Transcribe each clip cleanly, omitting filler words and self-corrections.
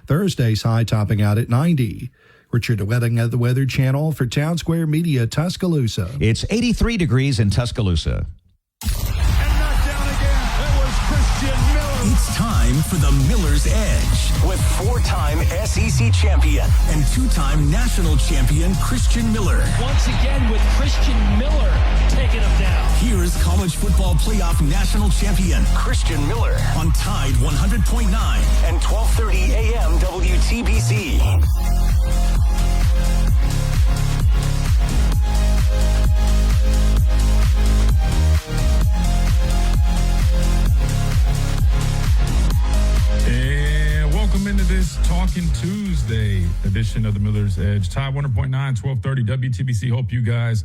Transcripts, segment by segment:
Thursday's high topping out at 90. Richard Wedding of the Weather Channel for Town Square Media, Tuscaloosa. It's 83 degrees in Tuscaloosa. It's time for the Miller's Edge with four-time SEC champion and two-time national champion Christian Miller. Once again with Christian Miller taking him down. Here's college football playoff national champion Christian Miller on Tide 100.9 and 12:30 a.m. WTBC. Welcome into this Talking Tuesday edition of the Miller's Edge. Tide 100.9, 1230 WTBC. Hope you guys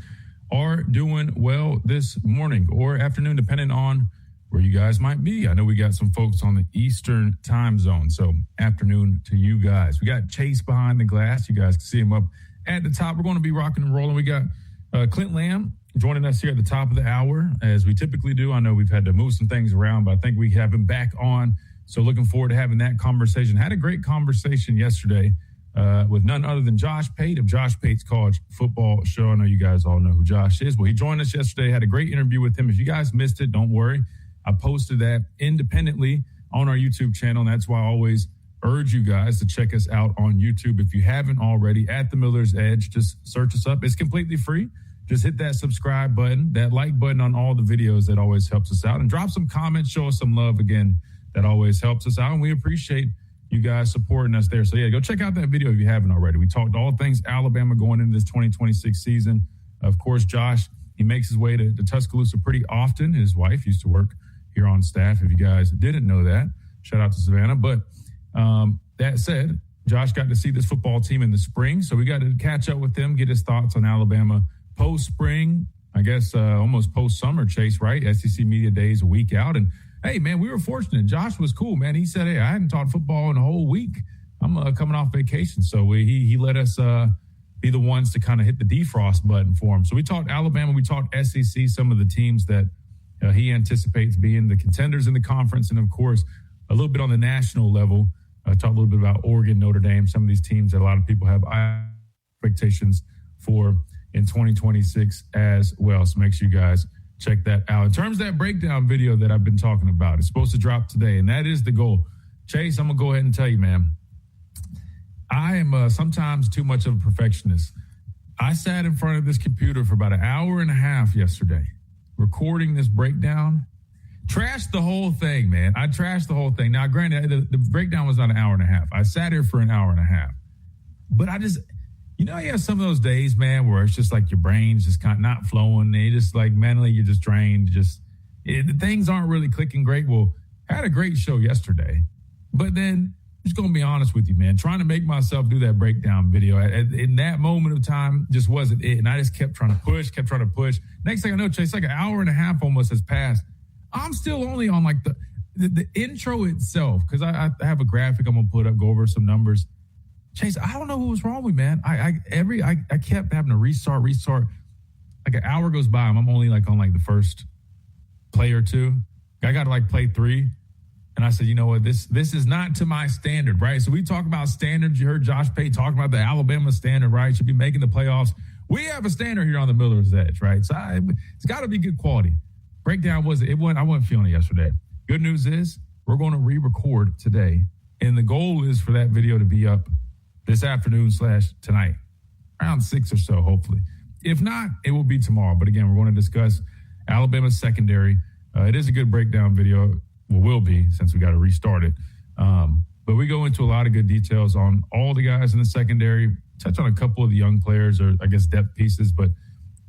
are doing well this morning or afternoon, depending on where you guys might be. I know we got some folks on the Eastern time zone, so afternoon to you guys. We got Chase behind the glass. You guys can see him up at the top. We're going to be rocking and rolling. We got Clint Lamb joining us here at the top of the hour, as we typically do. I know we've had to move some things around, but I think we have him back on. So looking forward to having that conversation. Had a great conversation yesterday with none other than Josh Pate of Josh Pate's College Football Show. I know you guys all know who Josh is. Well, he joined us yesterday, had a great interview with him. If you guys missed it, don't worry. I posted that independently on our YouTube channel, and that's why I always urge you guys to check us out on YouTube. If you haven't already, at the Miller's Edge, just search us up. It's completely free. Just hit that subscribe button, that like button on all the videos. That always helps us out. And drop some comments, show us some love again. That always helps us out, and we appreciate you guys supporting us there. So, yeah, go check out that video if you haven't already. We talked all things Alabama going into this 2026 season. Of course, Josh, he makes his way to Tuscaloosa pretty often. His wife used to work here on staff, if you guys didn't know that. Shout out to Savannah. But that said, Josh got to see this football team in the spring, so we got to catch up with him, get his thoughts on Alabama post-spring, I guess almost post-summer, Chase, right? SEC Media Days a week out, and hey, man, we were fortunate. Josh was cool, man. He said, hey, I hadn't taught football in a whole week. I'm coming off vacation. So he let us be the ones to kind of hit the defrost button for him. So we talked Alabama. We talked SEC, some of the teams that he anticipates being the contenders in the conference. And, of course, a little bit on the national level. Talked a little bit about Oregon, Notre Dame, some of these teams that a lot of people have expectations for in 2026 as well. So make sure you guys check that out. In terms of that breakdown video that I've been talking about, it's supposed to drop today, and that is the goal. Chase, I'm going to go ahead and tell you, man, I am sometimes too much of a perfectionist. I sat in front of this computer for about an hour and a half yesterday, recording this breakdown. Trashed the whole thing, man. I trashed the whole thing. Now, granted, the breakdown was not an hour and a half. I sat here for an hour and a half. But I just... You know, you have some of those days, man, where it's just like your brain's just kind of not flowing. They just like mentally you're just drained. Things aren't really clicking great. Well, I had a great show yesterday, but then I'm just going to be honest with you, man, trying to make myself do that breakdown video in that moment of time just wasn't it. And I just kept trying to push. Next thing I know, Chase, like an hour and a half almost has passed. I'm still only on like the intro itself, because I have a graphic I'm going to put up, go over some numbers. Chase, I don't know what was wrong with me, man. I kept having to restart. Like an hour goes by, I'm only like on like the first play or two. I got to like play 3. And I said, you know what, this is not to my standard, right? So we talk about standards. You heard Josh Pate talk about the Alabama standard, right? Should be making the playoffs. We have a standard here on the Miller's Edge, right? So it's got to be good quality. Breakdown I wasn't feeling it yesterday. Good news is we're going to re-record today. And the goal is for that video to be up this afternoon / tonight, around 6 or so, hopefully. If not, it will be tomorrow. But again, we're going to discuss Alabama's secondary. It is a good breakdown video. Well, will be, since we got to restart it. But we go into a lot of good details on all the guys in the secondary, touch on a couple of the young players, or I guess depth pieces, but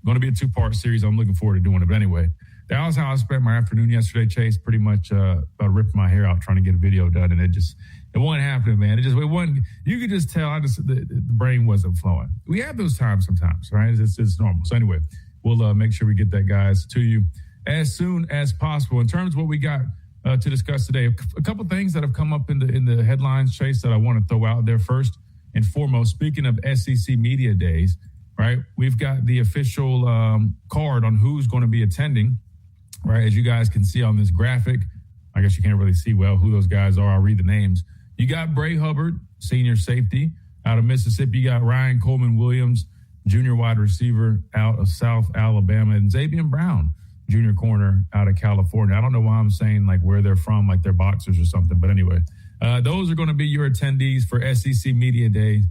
going to be a 2-part series. I'm looking forward to doing it. But anyway, that was how I spent my afternoon yesterday, Chase, pretty much about ripping my hair out trying to get a video done, and it wasn't happening, man. It wasn't. You could just tell. The brain wasn't flowing. We have those times sometimes, right? It's normal. So anyway, we'll make sure we get that, guys, to you as soon as possible. In terms of what we got to discuss today, a couple things that have come up in the headlines, Chase, that I want to throw out there first and foremost. Speaking of SEC Media Days, right? We've got the official card on who's going to be attending, right? As you guys can see on this graphic, I guess you can't really see well who those guys are. I'll read the names. You got Bray Hubbard, senior safety out of Mississippi. You got Ryan Coleman-Williams, junior wide receiver out of South Alabama, and Xavier Brown, junior corner out of California. I don't know why I'm saying like where they're from, like they're boxers or something. But anyway, those are going to be your attendees for SEC Media Day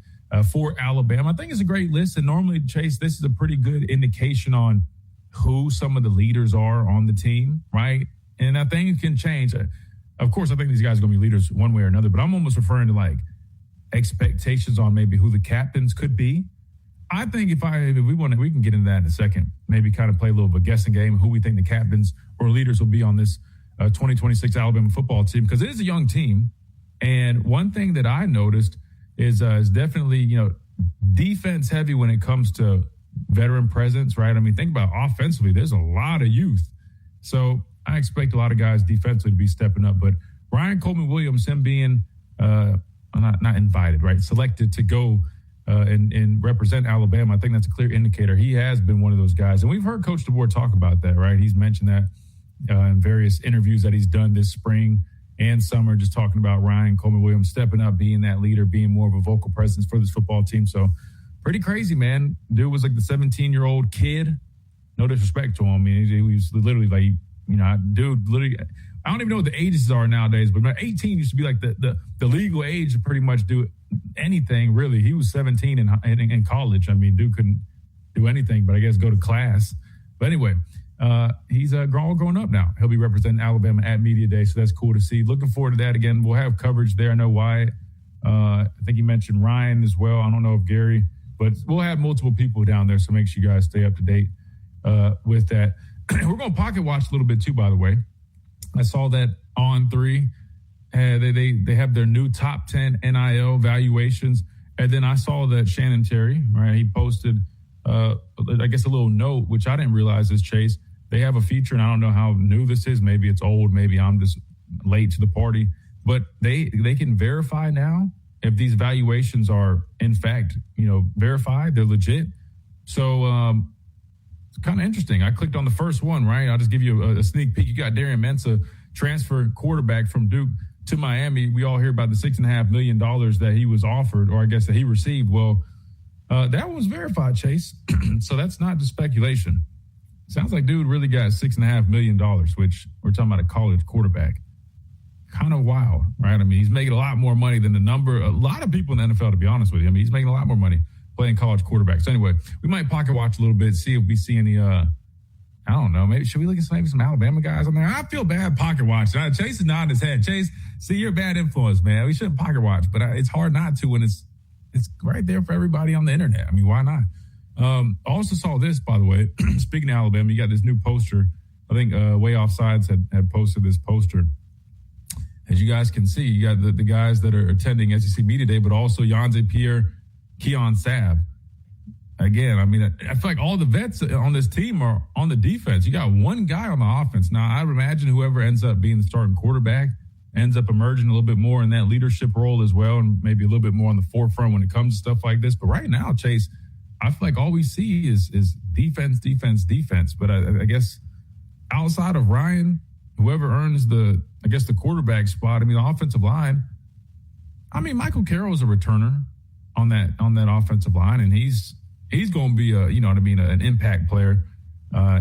for Alabama. I think it's a great list. And normally, Chase, this is a pretty good indication on who some of the leaders are on the team, right? And I think it can change. Of course, I think these guys are going to be leaders one way or another, but I'm almost referring to like expectations on maybe who the captains could be. I think if we want to, we can get into that in a second. Maybe kind of play a little bit of a guessing game, who we think the captains or leaders will be on this 2026 Alabama football team, because it is a young team. And one thing that I noticed is definitely, defense heavy when it comes to veteran presence, right? I mean, think about offensively, there's a lot of youth. So I expect a lot of guys defensively to be stepping up. But Ryan Coleman-Williams, him being not invited, right, selected to go and represent Alabama, I think that's a clear indicator. He has been one of those guys. And we've heard Coach DeBoer talk about that, right? He's mentioned that in various interviews that he's done this spring and summer, just talking about Ryan Coleman-Williams stepping up, being that leader, being more of a vocal presence for this football team. So pretty crazy, man. Dude was like the 17-year-old kid. No disrespect to him. I mean, he was literally like, dude, literally, I don't even know what the ages are nowadays, but 18 used to be like the legal age to pretty much do anything, really. He was 17 in college. I mean, dude couldn't do anything, but I guess go to class. But anyway, he's growing up now. He'll be representing Alabama at Media Day, so that's cool to see. Looking forward to that again. We'll have coverage there. I know Wyatt. I think you mentioned Ryan as well. I don't know if Gary, but we'll have multiple people down there, so make sure you guys stay up to date with that. We're going to pocket watch a little bit too, by the way. I saw that on 3. They have their new top 10 NIL valuations. And then I saw that Shannon Terry, right, he posted, I guess, a little note, which I didn't realize is, Chase. They have a feature, and I don't know how new this is. Maybe it's old. Maybe I'm just late to the party. But they can verify now if these valuations are, in fact, verified, they're legit. So it's kind of interesting. I clicked on the first one, right? I'll just give you a sneak peek. You got Darian Mensah, transfer quarterback from Duke to Miami. We all hear about the $6.5 million that he was offered, or I guess that he received. Well, that was verified, Chase. So that's not just speculation. Sounds like dude really got $6.5 million, which we're talking about a college quarterback. Kind of wild, right? I mean, he's making a lot more money than a lot of people in the NFL, to be honest with you. I mean, he's making a lot more money playing college quarterbacks. So anyway, we might pocket watch a little bit, see if we see any, I don't know, maybe should we look at some Alabama guys on there? I feel bad pocket watching. Chase is nodding his head. Chase, see, you're a bad influence, man. We shouldn't pocket watch, but it's hard not to when it's right there for everybody on the internet. I mean, why not? I also saw this, by the way. Speaking of Alabama, you got this new poster. I think Way Offsides had posted this poster. As you guys can see, you got the guys that are attending SEC Media Day, but also Yonze Pierre, Keon Sabb. Again, I mean, I feel like all the vets on this team are on the defense. You got one guy on the offense. Now, I would imagine whoever ends up being the starting quarterback ends up emerging a little bit more in that leadership role as well, and maybe a little bit more on the forefront when it comes to stuff like this. But right now, Chase, I feel like all we see is defense. But I guess outside of Ryan, whoever earns the quarterback spot, I mean, the offensive line, I mean, Michael Carroll is a returner on that offensive line, and he's going to be an impact player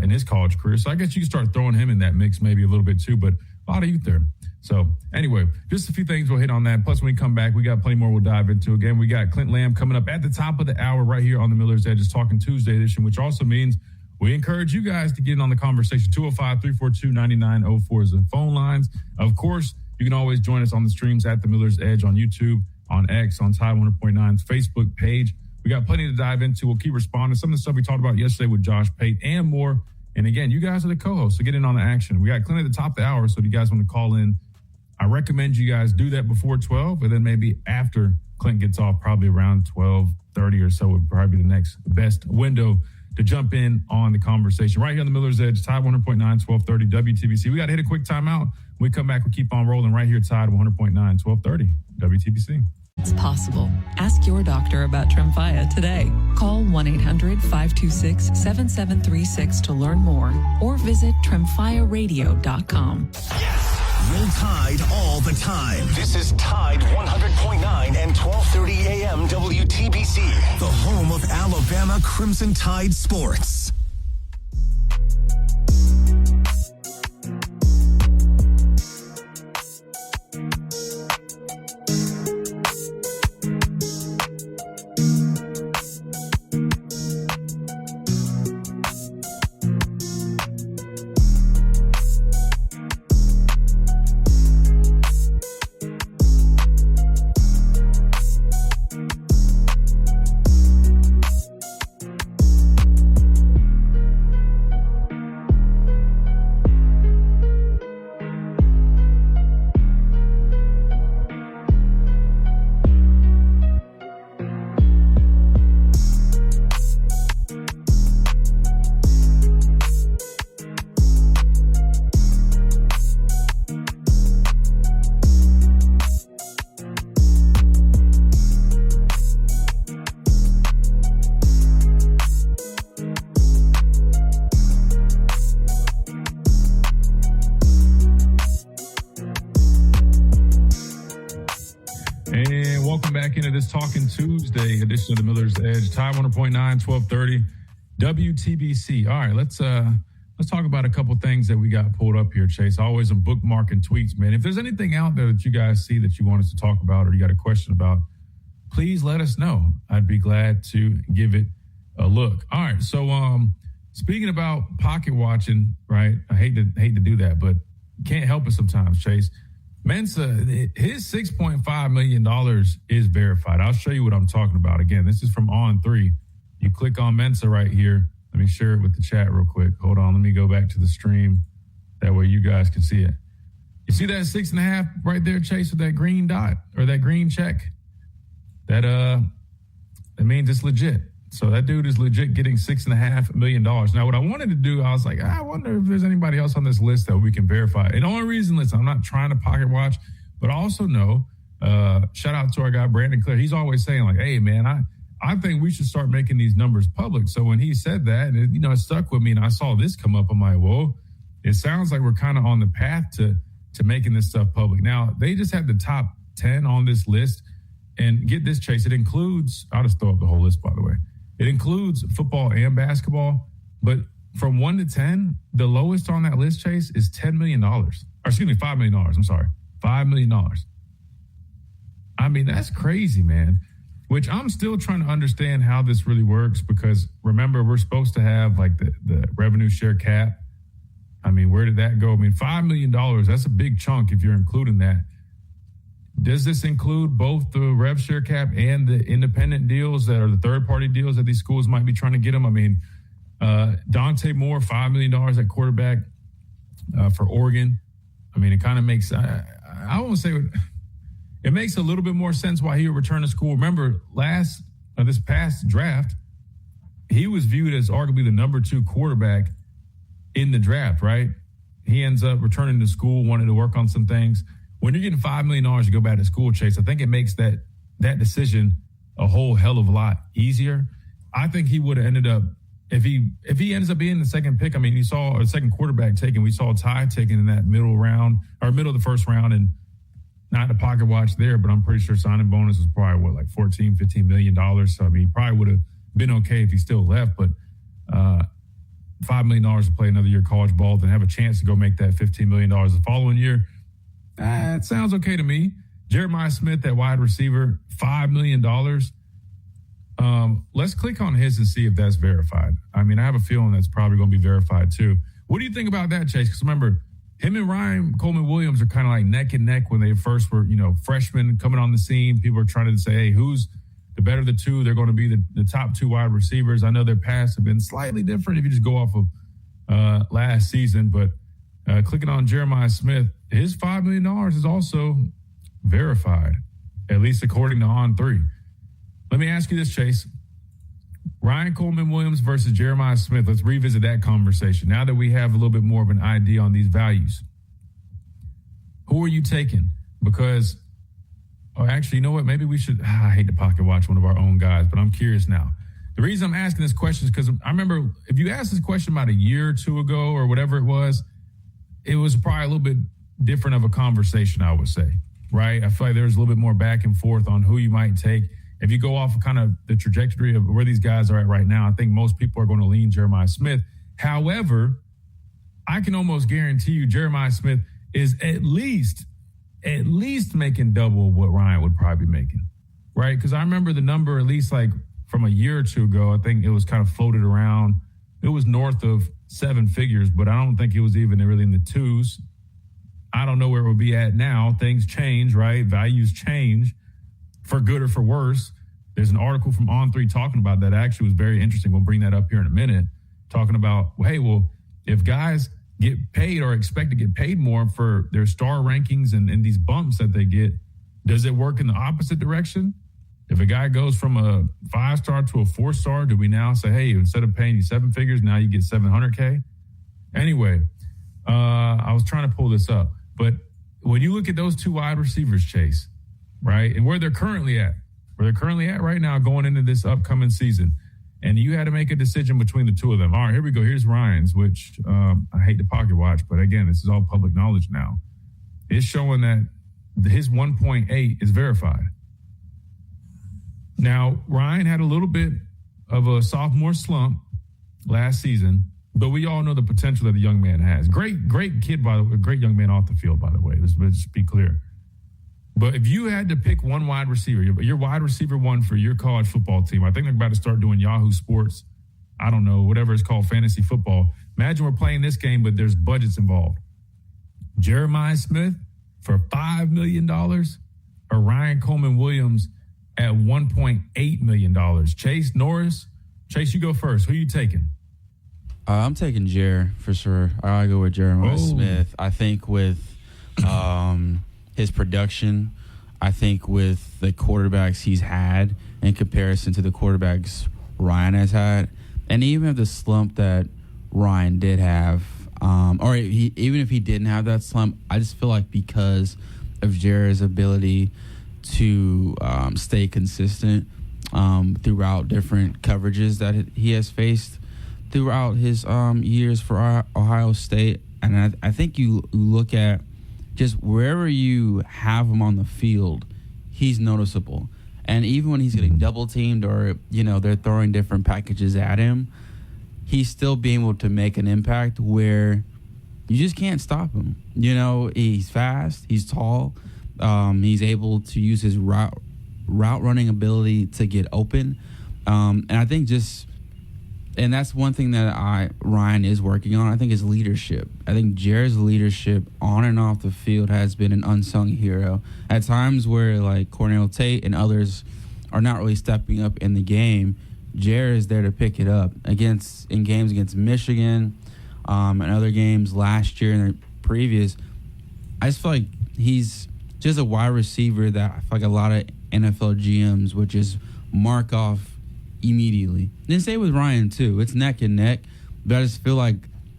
in his college career. So I guess you can start throwing him in that mix maybe a little bit too, but a lot of youth there. So anyway, just a few things we'll hit on that. Plus, when we come back, we got plenty more we'll dive into. Again, we got Clint Lamb coming up at the top of the hour right here on the Miller's Edge. It's Talking Tuesday edition, which also means we encourage you guys to get in on the conversation. 205-342-9904 is the phone lines. Of course, you can always join us on the streams at the Miller's Edge on YouTube, on X, on Tide 100.9's Facebook page. We got plenty to dive into. We'll keep responding. Some of the stuff we talked about yesterday with Josh Pate and more. And again, you guys are the co-hosts, so get in on the action. We got Clint at the top of the hour, so if you guys want to call in, I recommend you guys do that before 12, and then maybe after Clint gets off, probably around 12:30 or so would probably be the next best window to jump in on the conversation. Right here on the Miller's Edge, Tide 100.9, 1230 WTBC. We got to hit a quick timeout. When we come back, we'll keep on rolling right here, Tide 100.9, 1230 WTBC. It's possible. Ask your doctor about Tremfya today. Call 1-800-526-7736 to learn more or visit TremFyaRadio.com. Yes! Roll Tide all the time. This is Tide 100.9 and 12:30 a.m. WTBC, the home of Alabama Crimson Tide sports. And welcome back into this Talking Tuesday edition of the Miller's Edge. Tide 100.9, 1230, WTBC. All right, let's talk about a couple things that we got pulled up here, Chase. Always some bookmarking tweets, man. If there's anything out there that you guys see that you want us to talk about or you got a question about, please let us know. I'd be glad to give it a look. All right, so speaking about pocket watching, right? I hate to do that, but can't help it sometimes, Chase. Mensa, his $6.5 million is verified. I'll show you what I'm talking about. Again, this is from On3. You click on Mensa right here. Let me share it with the chat real quick. Hold on. Let me go back to the stream. That way you guys can see it. You see that 6.5 right there, Chase, with that green dot or that green check? That means it's legit. So that dude is legit getting $6.5 million. Now, what I wanted to do, I was like, I wonder if there's anybody else on this list that we can verify. And the only reason, listen, I'm not trying to pocket watch, but I also know, shout out to our guy, Brandon Clear. He's always saying like, hey, man, I think we should start making these numbers public. So when he said that, it stuck with me and I saw this come up. I'm like, whoa, it sounds like we're kind of on the path to making this stuff public. Now, they just had the top 10 on this list. And get this, Chase, it includes, I'll just throw up the whole list, by the way. It includes football and basketball, but from 1 to 10, the lowest on that list, Chase, is $10 million. Or excuse me, $5 million. I'm sorry. $5 million. I mean, that's crazy, man, which I'm still trying to understand how this really works because, remember, we're supposed to have, like, the revenue share cap. I mean, where did that go? I mean, $5 million, that's a big chunk if you're including that. Does this include both the rev share cap and the independent deals that are the third-party deals that these schools might be trying to get them? I mean, Dante Moore, $5 million at quarterback for Oregon. I mean, it kind of makes, I won't say it makes a little bit more sense why he would return to school. Remember, this past draft, he was viewed as arguably the number 2 quarterback in the draft, right? He ends up returning to school, wanted to work on some things. When you're getting $5 million to go back to school, Chase, I think it makes that decision a whole hell of a lot easier. I think he would have ended up, if he ends up being the second pick, I mean, a second quarterback taken. We saw Ty taken in that middle of the first round, and not the pocket watch there, but I'm pretty sure signing bonus was probably, like $14, $15 million. So, I mean, he probably would have been okay if he still left, but $5 million to play another year college ball, then have a chance to go make that $15 million the following year. It sounds okay to me. Jeremiah Smith, that wide receiver, $5 million. Let's click on his and see if that's verified. I mean, I have a feeling that's probably going to be verified too. What do you think about that, Chase? Because remember, him and Ryan Coleman-Williams are kind of like neck and neck when they first were, freshmen coming on the scene. People are trying to say, hey, who's the better of the two? They're going to be the top 2 wide receivers. I know their paths have been slightly different if you just go off of last season, but clicking on Jeremiah Smith, his $5 million is also verified, at least according to On3. Let me ask you this, Chase. Ryan Coleman-Williams versus Jeremiah Smith. Let's revisit that conversation now that we have a little bit more of an idea on these values. Who are you taking? Because, actually, you know what? Maybe we should, I hate to pocket watch one of our own guys, but I'm curious now. The reason I'm asking this question is because I remember if you asked this question about a year or 2 ago or whatever it was probably a little bit different of a conversation, I would say, right? I feel like there's a little bit more back and forth on who you might take. If you go off of kind of the trajectory of where these guys are at right now, I think most people are going to lean Jeremiah Smith. However, I can almost guarantee you Jeremiah Smith is at least making double what Ryan would probably be making, right? Because I remember the number, at least like from a year or two ago, I think it was kind of floated around. It was north of 7 figures, but I don't think it was even really in the 2s. I don't know where it would be at now. Things change, right? Values change for good or for worse. There's an article from On3 talking about that. Actually was very interesting. We'll bring that up here in a minute, talking about, hey, well, if guys get paid or expect to get paid more for their star rankings and these bumps that they get, does it work in the opposite direction? If a guy goes from a 5-star to a 4-star, do we now say, hey, instead of paying you 7 figures, now you get $700K? Anyway, I was trying to pull this up, but when you look at those 2 wide receivers, Chase, right, and where they're currently at right now going into this upcoming season, and you had to make a decision between the 2 of them. All right, here we go. Here's Ryan's, which I hate to pocket watch, but again, this is all public knowledge now. It's showing that his 1.8 is verified. Now, Ryan had a little bit of a sophomore slump last season, but we all know the potential that the young man has. Great kid, by the way. Great young man off the field, by the way. Let's be clear. But if you had to pick one wide receiver, your wide receiver one for your college football team, I think they're about to start doing Yahoo Sports, I don't know, whatever it's called, fantasy football. Imagine we're playing this game, but there's budgets involved. Jeremiah Smith for $5 million or Ryan Coleman Williams at $1.8 million. Chase Norris, Chase, you go first. Who are you taking? I'm taking Jer for sure. I go with Jeremiah Smith. I think with his production, I think with the quarterbacks he's had in comparison to the quarterbacks Ryan has had, and even the slump that Ryan did have, even if he didn't have that slump, I just feel like because of Jer's ability to stay consistent throughout different coverages that he has faced throughout his years for Ohio State. And I think you look at just wherever you have him on the field, he's noticeable. And even when he's getting double teamed or, they're throwing different packages at him, he's still being able to make an impact where you just can't stop him. He's fast, he's tall, he's able to use his route running ability to get open. And I think and that's one thing that Ryan is working on. I think his leadership. I think Jer's leadership on and off the field has been an unsung hero. At times where like Cornell Tate and others are not really stepping up in the game, Jer is there to pick it up in games against Michigan and other games last year and the previous. I just feel like he's just a wide receiver that I feel like a lot of NFL GMs would just mark off immediately. Then say with Ryan too. It's neck and neck, but I just feel like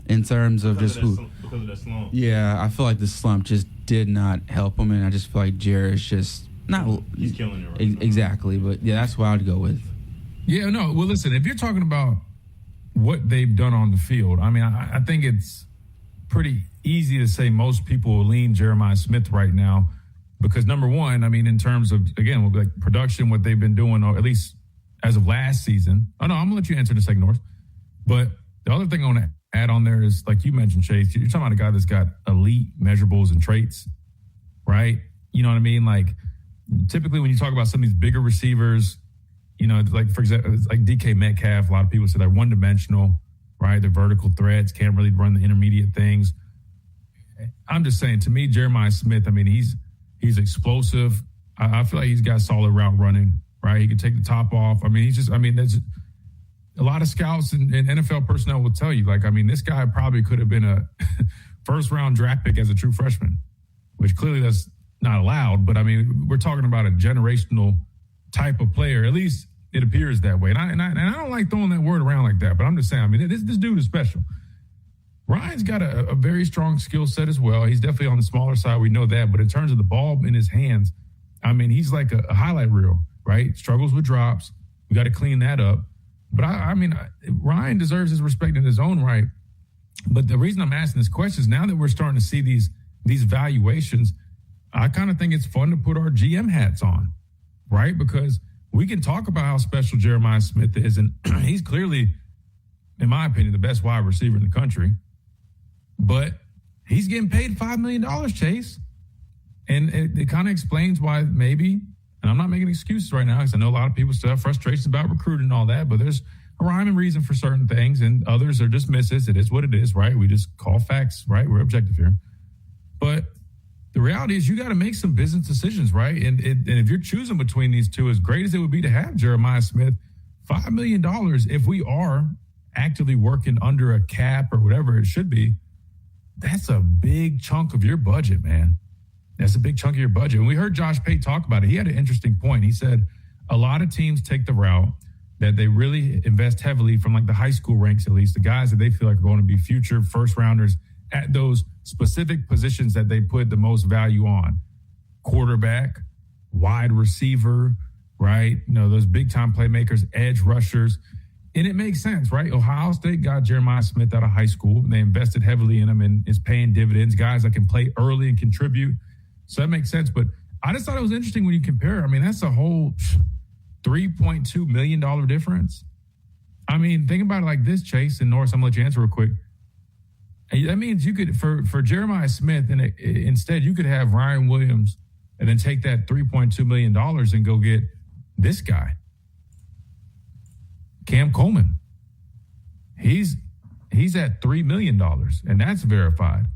in terms of because of that slump. Yeah, I feel like the slump just did not help him, and I just feel like Jared is just not. He's killing it right now. Exactly, but yeah, that's what I'd go with. Yeah, no. Well, listen, if you're talking about what they've done on the field, I mean, I think it's pretty easy to say most people will lean Jeremiah Smith right now because number one, I mean, in terms of again, like production, what they've been doing, or at least as of last season. Oh, no, I'm going to let you answer in a second, North. But the other thing I want to add on there is, like you mentioned, Chase, you're talking about a guy that's got elite measurables and traits, right? You know what I mean? Like, typically when you talk about some of these bigger receivers, like, for example, like DK Metcalf, a lot of people say they're one-dimensional, right? They're vertical threats, can't really run the intermediate things. I'm just saying, to me, Jeremiah Smith, I mean, he's explosive. I feel like he's got solid route running. Right, he could take the top off. I mean, there's a lot of scouts and NFL personnel will tell you, like, I mean, this guy probably could have been a first-round draft pick as a true freshman, which clearly that's not allowed. But, I mean, we're talking about a generational type of player. At least it appears that way. And I don't like throwing that word around like that, but I'm just saying, I mean, this dude is special. Ryan's got a very strong skill set as well. He's definitely on the smaller side. We know that. But in terms of the ball in his hands, I mean, he's like a highlight reel. Right? Struggles with drops. We got to clean that up. But I mean, Ryan deserves his respect in his own right. But the reason I'm asking this question is now that we're starting to see these these valuations, I kind of think it's fun to put our GM hats on, right? Because we can talk about how special Jeremiah Smith is, and he's clearly, in my opinion, the best wide receiver in the country. But he's getting paid $5 million, Chase. And it kind of explains why maybe, and I'm not making excuses right now because I know a lot of people still have frustrations about recruiting and all that, but there's a rhyme and reason for certain things, and others are just misses. It is what it is, right? We just call facts, right? We're objective here. But the reality is you got to make some business decisions, right? And if you're choosing between these two, as great as it would be to have Jeremiah Smith, $5 million, if we are actively working under a cap or whatever it should be, that's a big chunk of your budget, man. That's a big chunk of your budget. And we heard Josh Pate talk about it. He had an interesting point. He said a lot of teams take the route that they really invest heavily from like the high school ranks, at least the guys that they feel like are going to be future first rounders at those specific positions that they put the most value on. Quarterback, wide receiver, right? You know, those big time playmakers, edge rushers. And it makes sense, right? Ohio State got Jeremiah Smith out of high school. And they invested heavily in him and is paying dividends, guys that can play early and contribute. So that makes sense. But I just thought it was interesting when you compare. I mean, that's a whole $3.2 million difference. I mean, think about it like this, Chase and Norris. I'm going to let you answer real quick. That means you could, for Jeremiah Smith, and instead you could have Ryan Williams and then take that $3.2 million and go get this guy. Cam Coleman, he's at $3 million, and that's verified.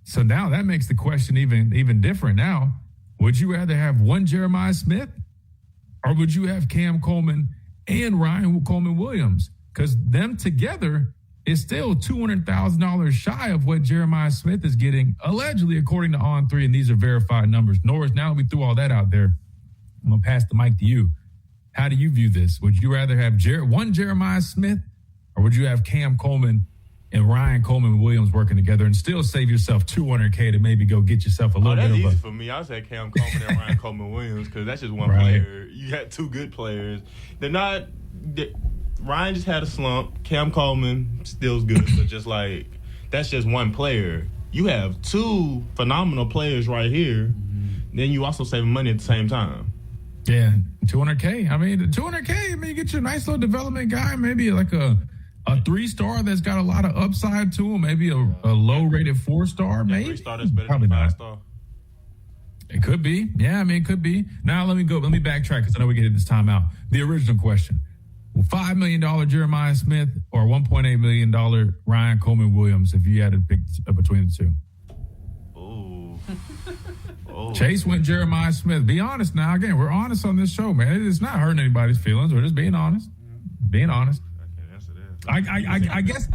So now that makes the question even different. Now, would you rather have one Jeremiah Smith, or would you have Cam Coleman and Ryan Coleman Williams? Because them together is still $200,000 shy of what Jeremiah Smith is getting, allegedly, according to On3, and these are verified numbers. Norris, now that we threw all that out there, I'm going to pass the mic to you. How do you view this? Would you rather have one Jeremiah Smith, or would you have Cam Coleman and Ryan Coleman Williams working together and still save yourself $200K to maybe go get yourself a little bit of That's easy for me. I say Cam Coleman and Ryan Coleman Williams because that's just one player. You got two good players. Ryan just had a slump. Cam Coleman still's good, but just like that's just one player. You have two phenomenal players right here. Then you also saving money at the same time. Yeah, $200K. I mean, $200K. I mean, you get your nice little development guy, maybe like a 3-star that's got a lot of upside to him, maybe a low-rated 4-star, maybe. 3-star that's better Probably than not. 5-star. It could be. Yeah, I mean, it could be. Now, let me backtrack because I know we get at this time out. The original question. $5 million Jeremiah Smith or $1.8 million Ryan Coleman Williams if you had to pick between the two? Chase went Jeremiah Smith. Be honest now. Again, we're honest on this show, man. It's not hurting anybody's feelings. We're just being honest. Being honest. I guess,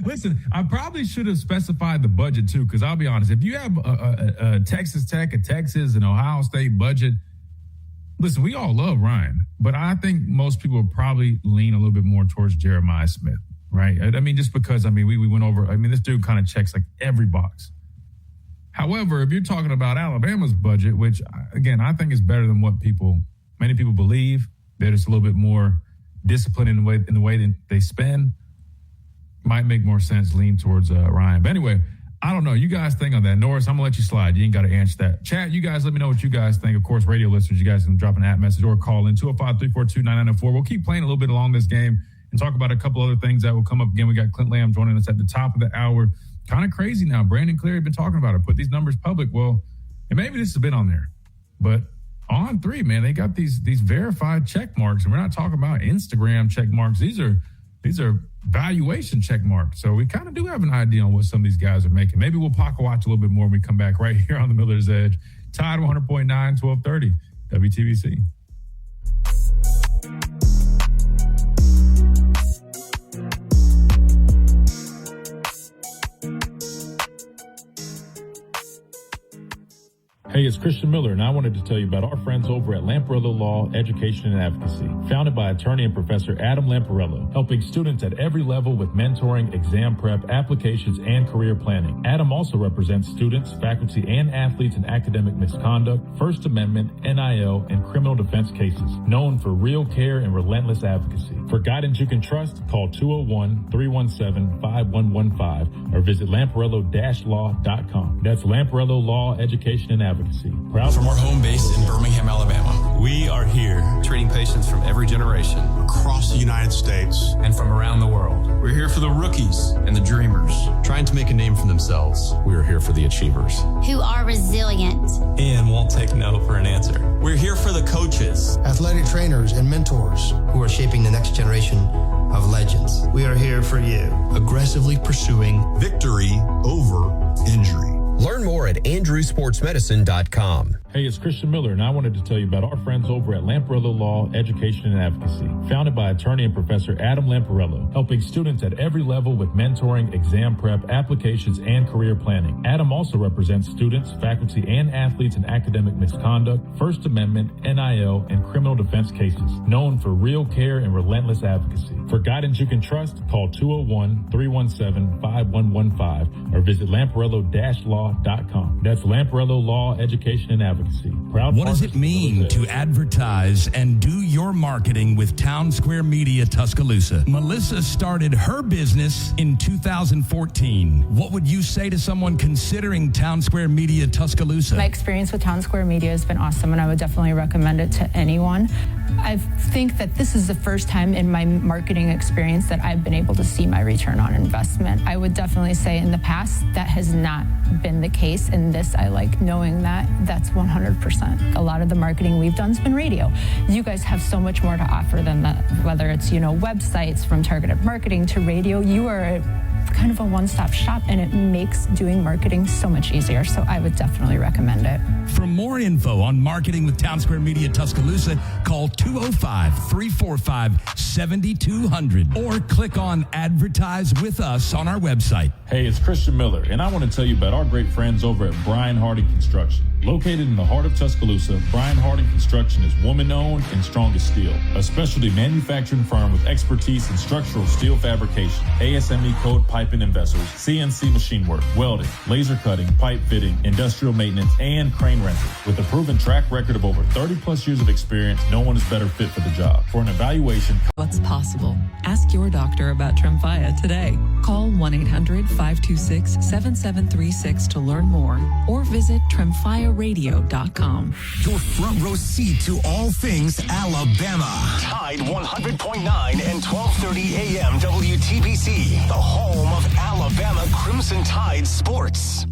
listen, I probably should have specified the budget too, because I'll be honest. If you have a Texas Tech, a Texas, an Ohio State budget, listen, we all love Ryan, but I think most people would probably lean a little bit more towards Jeremiah Smith, right? I mean, just because, we went over, this dude kind of checks like every box. However, if you're talking about Alabama's budget, which, again, I think is better than what many people believe, they're just a little bit more disciplined in the way that they spend, might make more sense lean towards Ryan. But anyway, I don't know. You guys think on that. Norris, I'm going to let you slide. You ain't got to answer that. Chat, you guys let me know what you guys think. Of course, radio listeners, you guys can drop an app message or call in 205-342-9904. We'll keep playing a little bit along this game and talk about a couple other things that will come up again. We got Clint Lamb joining us at the top of the hour. Kind of crazy now. Brandon Cleary been talking about it. Put these numbers public. Well, and maybe this has been on there, but On3, man, they got these verified check marks, and we're not talking about Instagram check marks. These are valuation check marks. So we kind of do have an idea on what some of these guys are making. Maybe we'll pocket watch a little bit more when we come back right here on the Miller's Edge. Tide 100.9, 1230, WTBC. Hey, Hey, it's Christian Miller, and I wanted to tell you about our friends over at Lamparello Law, Education and Advocacy. Founded by attorney and professor Adam Lamparello, helping students at every level with mentoring, exam prep, applications, and career planning. Adam also represents students, faculty, and athletes in academic misconduct, First Amendment, NIL, and criminal defense cases. Known for real care and relentless advocacy. For guidance you can trust, call 201-317-5115 or visit lamparello-law.com. That's Lamparello Law, Education and Advocacy. Proud from our home base in Birmingham, Alabama. We are here treating patients from every generation across the United States and from around the world. We're here for the rookies and the dreamers trying to make a name for themselves. We're here for the achievers who are resilient and won't take no for an answer. We're here for the coaches, athletic trainers, and mentors who are shaping the next generation of legends. We are here for you, aggressively pursuing victory over injury. Learn more at andrewsportsmedicine.com. Hey, it's Christian Miller, and I wanted to tell you about our friends over at Lamparello Law, Education and Advocacy. Founded by attorney and professor Adam Lamparello, helping students at every level with mentoring, exam prep, applications, and career planning. Adam also represents students, faculty, and athletes in academic misconduct, First Amendment, NIL, and criminal defense cases. Known for real care and relentless advocacy. For guidance you can trust, call 201-317-5115 or visit lamparello-law.com. That's Lamparello Law, Education and Advocacy. What does it mean to advertise and do your marketing with Town Square Media Tuscaloosa? Melissa started her business in 2014. What would you say to someone considering Town Square Media Tuscaloosa? My experience with Town Square Media has been awesome, and I would definitely recommend it to anyone. I think that this is the first time in my marketing experience that I've been able to see my return on investment. I would definitely say in the past that has not been the case. In this, I like knowing that that's 100%. A lot of the marketing we've done has been radio. You guys have so much more to offer than that, whether it's, websites, from targeted marketing to radio. You are kind of a one-stop shop, and it makes doing marketing so much easier. So I would definitely recommend it. For more info on marketing with Town Square Media Tuscaloosa, call 205-345-7200 or click on Advertise with Us on our website. Hey, it's Christian Miller, and I want to tell you about our great friends over at Brian Harding Construction. Located in the heart of Tuscaloosa, Brian Harding Construction is woman-owned and strong as steel, a specialty manufacturing firm with expertise in structural steel fabrication, ASME code piping and vessels, CNC machine work, welding, laser cutting, pipe fitting, industrial maintenance, and crane rentals. With a proven track record of over 30-plus years of experience, no one is better fit for the job. For an evaluation... What's possible? Ask your doctor about Tremfya today. Call 1-800-526-7736 to learn more or visit TremFyaRadio.com. Your front row seat to all things Alabama. Tide 100.9 and 12:30 a.m. WTBC, the home of Alabama Crimson Tide sports.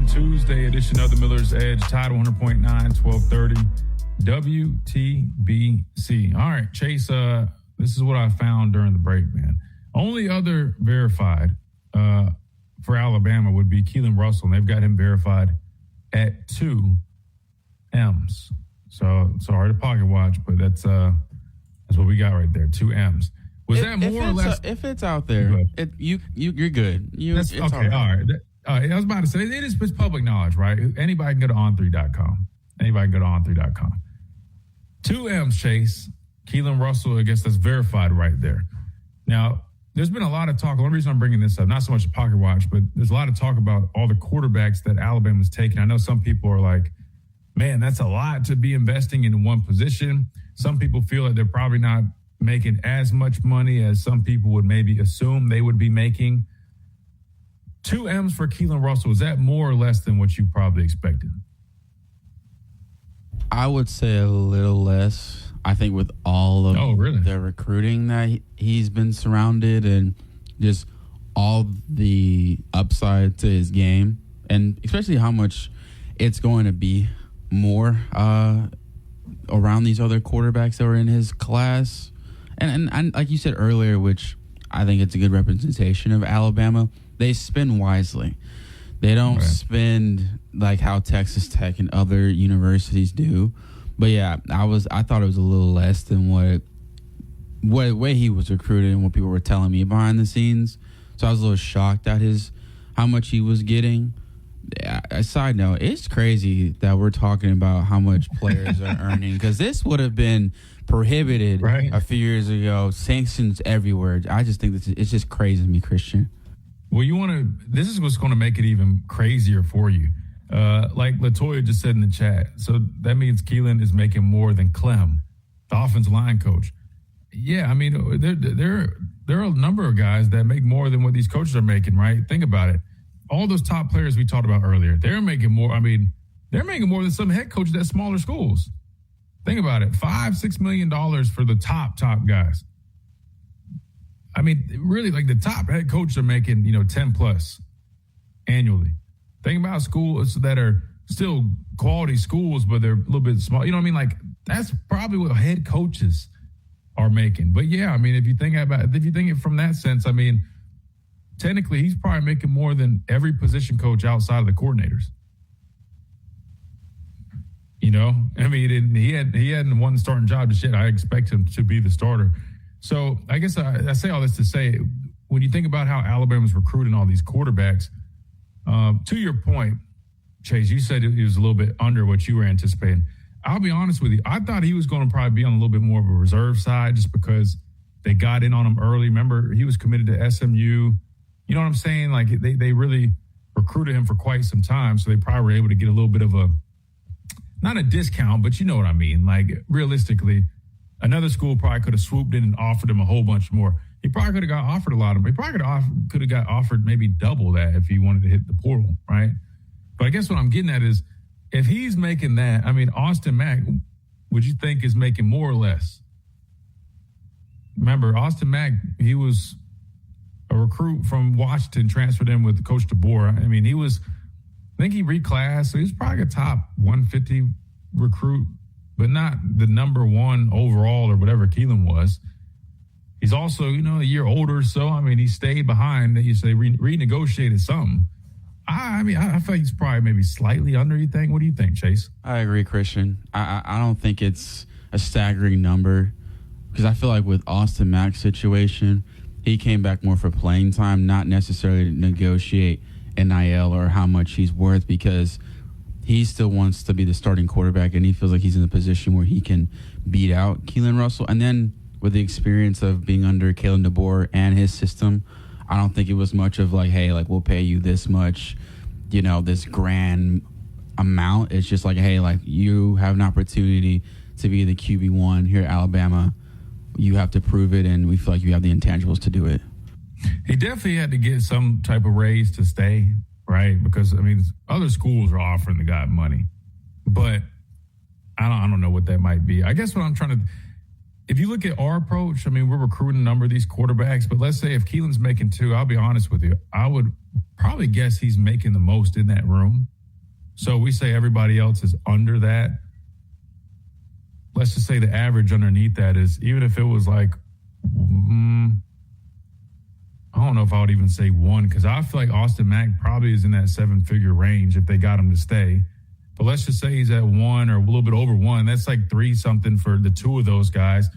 Tuesday edition of the Miller's Edge, Tide 100.9, 1230, WTBC. All right, Chase, this is what I found during the break, man. Only other verified for Alabama would be Keelan Russell, and they've got him verified at 2 M's. So sorry to pocket watch, but that's what we got right there, 2 M's. Was that more or less? If it's out there, you're good. It's okay, all right. I was about to say, it's public knowledge, right? Anybody can go to on3.com. 2 M's, Chase. Keelan Russell, I guess that's verified right there. Now, there's been a lot of talk. The only reason I'm bringing this up, not so much a pocket watch, but there's a lot of talk about all the quarterbacks that Alabama's taken. I know some people are like, man, that's a lot to be investing in one position. Some people feel that they're probably not making as much money as some people would maybe assume they would be making. 2 M's for Keelan Russell. Is that more or less than what you probably expected? I would say a little less. I think with all of the recruiting that he's been surrounded and just all the upside to his game, and especially how much it's going to be more around these other quarterbacks that were in his class. And like you said earlier, which I think it's a good representation of Alabama, they spend wisely. They don't spend like how Texas Tech and other universities do. But yeah, I thought it was a little less than what way he was recruited and what people were telling me behind the scenes. So I was a little shocked at how much he was getting. A side note, it's crazy that we're talking about how much players are earning, because this would have been prohibited a few years ago. Sanctions everywhere. I just think it's just crazy to me, Christian. Well, this is what's going to make it even crazier for you. Like Latoya just said in the chat. So that means Keelan is making more than Clem, the offensive line coach. Yeah, I mean, there are a number of guys that make more than what these coaches are making, right? Think about it. All those top players we talked about earlier, they're making more. I mean, they're making more than some head coaches at smaller schools. Think about it. $5-6 million for the top guys. I mean, really, like the top head coaches are making, 10 plus annually. Think about schools that are still quality schools, but they're a little bit small. You know what I mean? Like, that's probably what head coaches are making. But yeah, I mean, if you think it from that sense, I mean, technically he's probably making more than every position coach outside of the coordinators. I mean, he hadn't won the starting job just yet. I expect him to be the starter. So I guess I say all this to say, when you think about how Alabama's recruiting all these quarterbacks, to your point, Chase, you said it was a little bit under what you were anticipating. I'll be honest with you. I thought he was going to probably be on a little bit more of a reserve side just because they got in on him early. Remember, he was committed to SMU. You know what I'm saying? Like, they really recruited him for quite some time, so they probably were able to get a little bit of not a discount, but you know what I mean. Like, realistically, another school probably could have swooped in and offered him a whole bunch more. He probably could have got offered a lot of them. He probably could have got offered maybe double that if he wanted to hit the portal, right? But I guess what I'm getting at is, if he's making that, I mean, Austin Mack, would you think is making more or less? Remember, Austin Mack, he was a recruit from Washington, transferred in with Coach DeBoer. I mean, I think he reclassed, so he's probably a top 150 recruit, but not the number one overall or whatever Keelan was. He's also, a year older, so, I mean, he stayed behind. You say renegotiated something. I mean, I feel like he's probably maybe slightly under, you think? What do you think, Chase? I agree, Christian. I don't think it's a staggering number, because I feel like with Austin Mack's situation, he came back more for playing time, not necessarily to negotiate NIL or how much he's worth, because he still wants to be the starting quarterback, and he feels like he's in a position where he can beat out Keelan Russell. And then with the experience of being under Kalen DeBoer and his system, I don't think it was much of like, hey, like, we'll pay you this much, this grand amount. It's just like, hey, like, you have an opportunity to be the QB1 here at Alabama. You have to prove it, and we feel like you have the intangibles to do it. He definitely had to get some type of raise to stay, right? Because, I mean, other schools are offering the guy money. But I don't know what that might be. I guess what I'm trying to – if you look at our approach, I mean, we're recruiting a number of these quarterbacks, but let's say if Keelan's making 2, I'll be honest with you, I would probably guess he's making the most in that room. So we say everybody else is under that. Let's just say the average underneath that is, even if it was like, I don't know if I would even say 1, because I feel like Austin Mack probably is in that 7-figure range if they got him to stay. But let's just say he's at 1 or a little bit over 1. That's like 3-something for the 2 of those guys.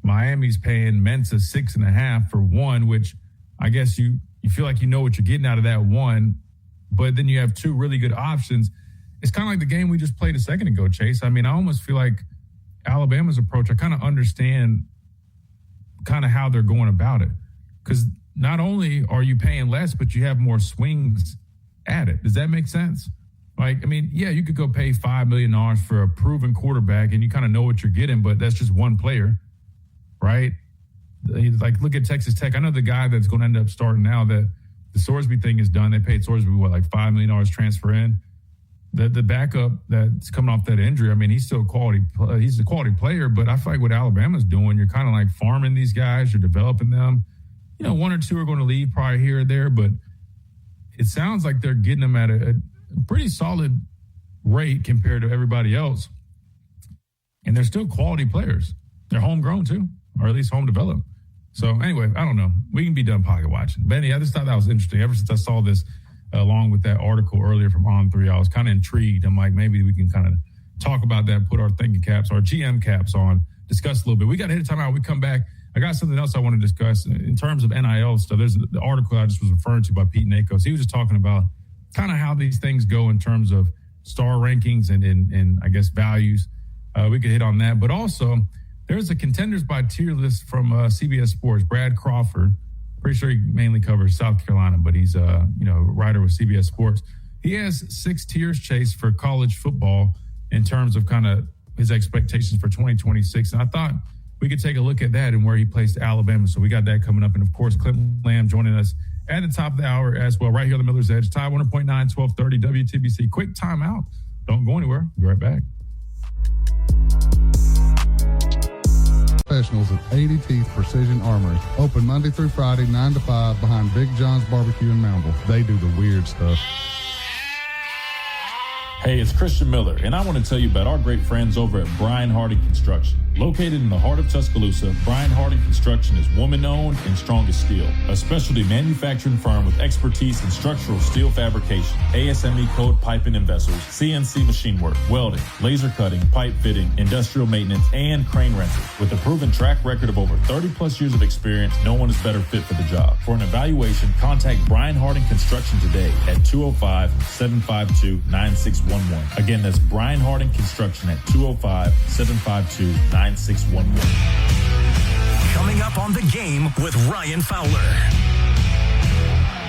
Miami's paying Mensa 6.5 for 1, which I guess you feel like you know what you're getting out of that 1. But then you have 2 really good options. It's kind of like the game we just played a second ago, Chase. I mean, I almost feel like Alabama's approach, I kind of understand kind of how they're going about it. because not only are you paying less, but you have more swings added. Does that make sense? Like, I mean, yeah, you could go pay $5 million for a proven quarterback and you kind of know what you're getting, but that's just one player, right? Like, look at Texas Tech. I know the guy that's going to end up starting now, that the Sorsby thing is done. They paid Sorsby, like $5 million transfer in. The backup that's coming off that injury, I mean, he's still he's a quality player, but I feel like what Alabama's doing, you're kind of like farming these guys, you're developing them. You know, one or two are going to leave probably here or there, but it sounds like they're getting them at a pretty solid rate compared to everybody else. And they're still quality players. They're homegrown too, or at least home developed. So anyway, I don't know. We can be done pocket watching. But anyway, I just thought that was interesting. Ever since I saw this along with that article earlier from On3, I was kind of intrigued. I'm like, maybe we can kind of talk about that, put our thinking caps, our GM caps on, discuss a little bit. We got to hit a timeout. We come back. I got something else I want to discuss in terms of NIL stuff. There's the article I just was referring to by Pete Nakos. He was just talking about kind of how these things go in terms of star rankings and I guess values. We could hit on that. But also, there's a contenders by tier list from CBS Sports. Brad Crawford, pretty sure he mainly covers South Carolina, but he's a writer with CBS Sports. He has 6 tiers, Chase, for college football in terms of kind of his expectations for 2026. And I thought we could take a look at that and where he placed Alabama. So we got that coming up. And, of course, Clip Lamb joining us at the top of the hour as well, right here on the Miller's Edge. Tide 100.9, 1230 WTBC. Quick timeout. Don't go anywhere. Be right back. Professionals at 80 Teeth Precision Armory. Open Monday through Friday, 9 to 5, behind Big John's Barbecue in Moundville. They do the weird stuff. Hey, it's Christian Miller, and I want to tell you about our great friends over at Brian Harding Construction. Located in the heart of Tuscaloosa, Brian Harding Construction is woman-owned and strong as steel. A specialty manufacturing firm with expertise in structural steel fabrication, ASME code piping and vessels, CNC machine work, welding, laser cutting, pipe fitting, industrial maintenance, and crane rental. With a proven track record of over 30-plus years of experience, no one is better fit for the job. For an evaluation, contact Brian Harding Construction today at 205-752-9611. Again, that's Brian Harding Construction at 205-752-9611. Coming up on The Game with Ryan Fowler.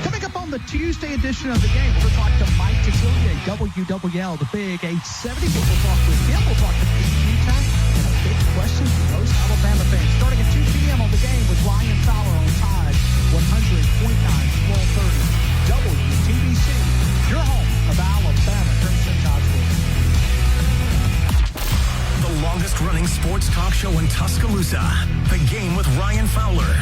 Coming up on the Tuesday edition of The Game, we'll talk to Mike Tagliere, WWL, the Big 870. We'll talk with him. We'll talk to Pete Utah and a big question for most Alabama fans. Starting at 2 p.m. on The Game with Ryan Fowler on Tide 100.9, 1230 WTBC. Your home of Alabama Crimson Tide Sports. The longest running sports talk show in Tuscaloosa. The Game with Ryan Fowler.